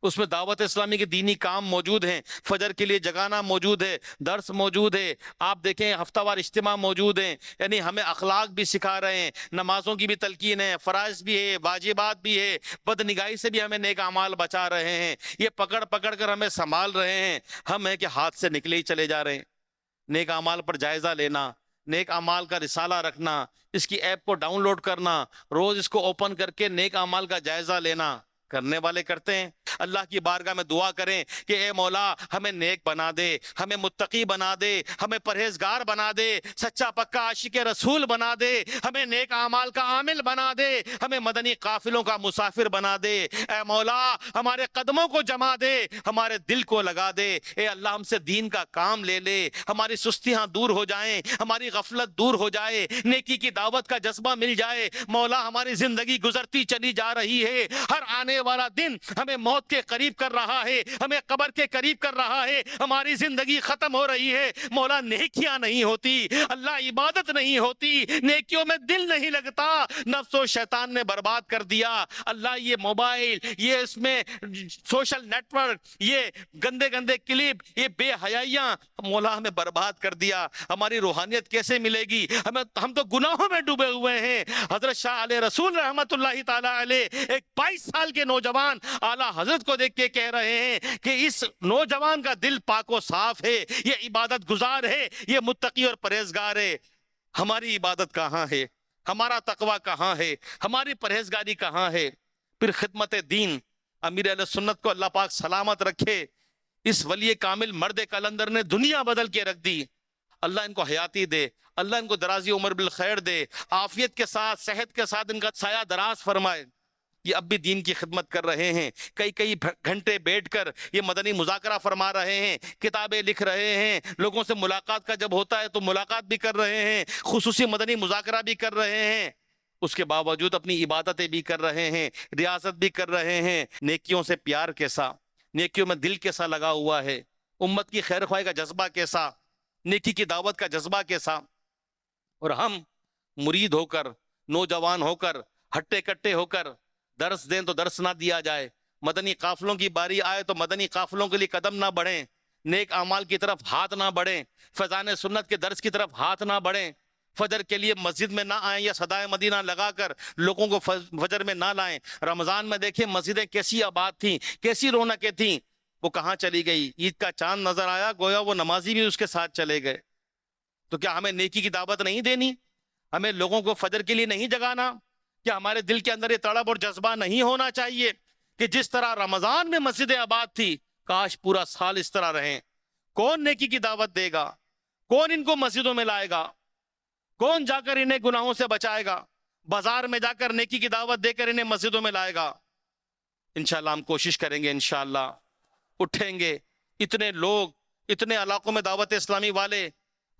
اس میں دعوت اسلامی کے دینی کام موجود ہیں، فجر کے لیے جگانا موجود ہے، درس موجود ہے، آپ دیکھیں ہفتہ وار اجتماع موجود ہیں، یعنی ہمیں اخلاق بھی سکھا رہے ہیں، نمازوں کی بھی تلقین ہے، فرائض بھی ہے، واجبات بھی ہے، بد نگاہی سے بھی ہمیں نیک اعمال بچا رہے ہیں، یہ پکڑ پکڑ کر ہمیں سنبھال رہے ہیں، ہم ہیں کہ ہاتھ سے نکلے ہی چلے جا رہے ہیں۔ نیک اعمال پر جائزہ لینا، نیک اعمال کا رسالہ رکھنا، اس کی ایپ کو ڈاؤن لوڈ کرنا، روز اس کو اوپن کر کے نیک اعمال کا جائزہ لینا، کرنے والے کرتے ہیں۔ اللہ کی بارگاہ میں دعا کریں کہ اے مولا ہمیں نیک بنا دے، ہمیں متقی بنا دے، ہمیں پرہیزگار بنا دے، سچا پکا عاشق رسول بنا دے، ہمیں نیک اعمال کا عامل بنا دے، ہمیں مدنی قافلوں کا مسافر بنا دے۔ اے مولا ہمارے قدموں کو جما دے، ہمارے دل کو لگا دے۔ اے اللہ ہم سے دین کا کام لے لے، ہماری سستیاں دور ہو جائیں، ہماری غفلت دور ہو جائے، نیکی کی دعوت کا جذبہ مل جائے۔ مولا ہماری زندگی گزرتی چلی جا رہی ہے، ہر آنے والا دن ہمیں موت کے قریب کر رہا ہے، ہمیں قبر کے قریب کر رہا ہے، ہماری زندگی ختم ہو رہی ہے۔ مولا نیکیاں نہیں ہوتی، اللہ عبادت نہیں ہوتی، نیکیوں میں دل نہیں لگتا، نفس و شیطان نے برباد کر دیا۔ اللہ یہ موبائل، یہ اس میں سوشل نیٹ ورک، یہ گندے گندے کلپ، یہ بے حیائیاں مولا ہمیں برباد کر دیا۔ ہماری روحانیت کیسے ملے گی؟ ہم تو گناہوں میں ڈوبے ہوئے ہیں۔ حضرت شاہ علیہ رسول رحمت اللہ تعالی علیہ ایک 22 سال کے نوجوان اعلیٰ حضرت کو دیکھ کے کہہ رہے ہیں کہ اس نوجوان کا دل پاک و صاف ہے، یہ عبادت گزار ہے، یہ متقی اور پرہیزگار ہے۔ ہماری عبادت کہاں ہے؟ ہمارا تقوی کہاں ہے؟ ہماری پرہیزگاری کہاں ہے؟ پھر خدمت دین، امیر اہل سنت کو اللہ پاک سلامت رکھے، اس ولی کامل مرد کلندر نے دنیا بدل کے رکھ دی۔ اللہ ان کو حیاتی دے، اللہ ان کو درازی عمر بالخیر دے، عافیت کے ساتھ، صحت کے ساتھ ان کا سایہ دراز فرمائے۔ یہ اب بھی دین کی خدمت کر رہے ہیں، کئی کئی گھنٹے بیٹھ کر یہ مدنی مذاکرہ فرما رہے ہیں، کتابیں لکھ رہے ہیں، لوگوں سے ملاقات کا جب ہوتا ہے تو ملاقات بھی کر رہے ہیں، خصوصی مدنی مذاکرہ بھی کر رہے ہیں، اس کے باوجود اپنی عبادتیں بھی کر رہے ہیں، ریاضت بھی کر رہے ہیں، نیکیوں سے پیار کیسا، نیکیوں میں دل کیسا لگا ہوا ہے، امت کی خیر خواہی کا جذبہ کیسا، نیکی کی دعوت کا جذبہ کیسا، اور ہم مرید ہو کر، نوجوان ہو کر، ہٹے کٹے ہو کر درس دیں تو درس نہ دیا جائے، مدنی قافلوں کی باری آئے تو مدنی قافلوں کے لیے قدم نہ بڑھیں، نیک اعمال کی طرف ہاتھ نہ بڑھیں، فیضان سنت کے درس کی طرف ہاتھ نہ بڑھیں، فجر کے لیے مسجد میں نہ آئیں یا صدائے مدینہ لگا کر لوگوں کو فجر میں نہ لائیں۔ رمضان میں دیکھیں مسجدیں کیسی آباد تھیں، کیسی رونقیں تھیں، وہ کہاں چلی گئی؟ عید کا چاند نظر آیا، گویا وہ نمازی بھی اس کے ساتھ چلے گئے۔ تو کیا ہمیں نیکی کی دعوت نہیں دینی؟ ہمیں لوگوں کو فجر کے لیے نہیں جگانا؟ کیا ہمارے دل کے اندر یہ تڑپ اور جذبہ نہیں ہونا چاہیے کہ جس طرح رمضان میں مسجدیں آباد تھی، کاش پورا سال اس طرح رہیں؟ کون نیکی کی دعوت دے گا؟ کون ان کو مسجدوں میں لائے گا؟ کون جا کر انہیں گناہوں سے بچائے گا؟ بازار میں جا کر نیکی کی دعوت دے کر انہیں مسجدوں میں لائے گا؟ انشاءاللہ ہم کوشش کریں گے، انشاءاللہ اٹھیں گے۔ اتنے لوگ، اتنے علاقوں میں دعوت اسلامی والے،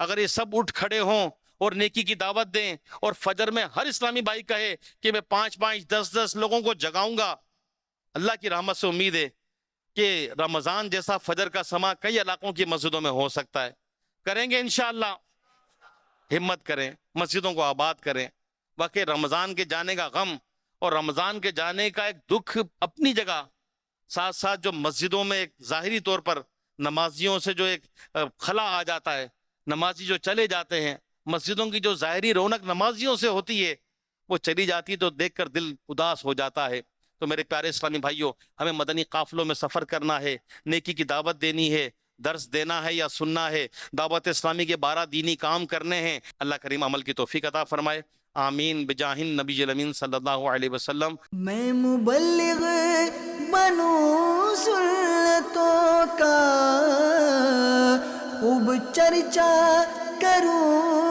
اگر یہ سب اٹھ کھڑے ہوں اور نیکی کی دعوت دیں، اور فجر میں ہر اسلامی بھائی کہے کہ میں 5 10 لوگوں کو جگاؤں گا، اللہ کی رحمت سے امید ہے کہ رمضان جیسا فجر کا سما کئی علاقوں کی مسجدوں میں ہو سکتا ہے۔ کریں گے انشاءاللہ، ہمت کریں، مسجدوں کو آباد کریں۔ واقعی رمضان کے جانے کا غم اور رمضان کے جانے کا ایک دکھ اپنی جگہ، ساتھ ساتھ جو مسجدوں میں ایک ظاہری طور پر نمازیوں سے جو ایک خلا آ جاتا ہے، نمازی جو چلے جاتے ہیں، مسجدوں کی جو ظاہری رونق نمازیوں سے ہوتی ہے وہ چلی جاتی ہے تو دیکھ کر دل اداس ہو جاتا ہے۔ تو میرے پیارے اسلامی بھائیوں، ہمیں مدنی قافلوں میں سفر کرنا ہے، نیکی کی دعوت دینی ہے، درس دینا ہے یا سننا ہے، دعوت اسلامی کے 12 دینی کام کرنے ہیں۔ اللہ کریم عمل کی توفیق عطا فرمائے، آمین بجاہ النبی الامین صلی اللہ علیہ وسلم۔ میں مبلغ بنوں سنتوں کا، خوب چرچا کروں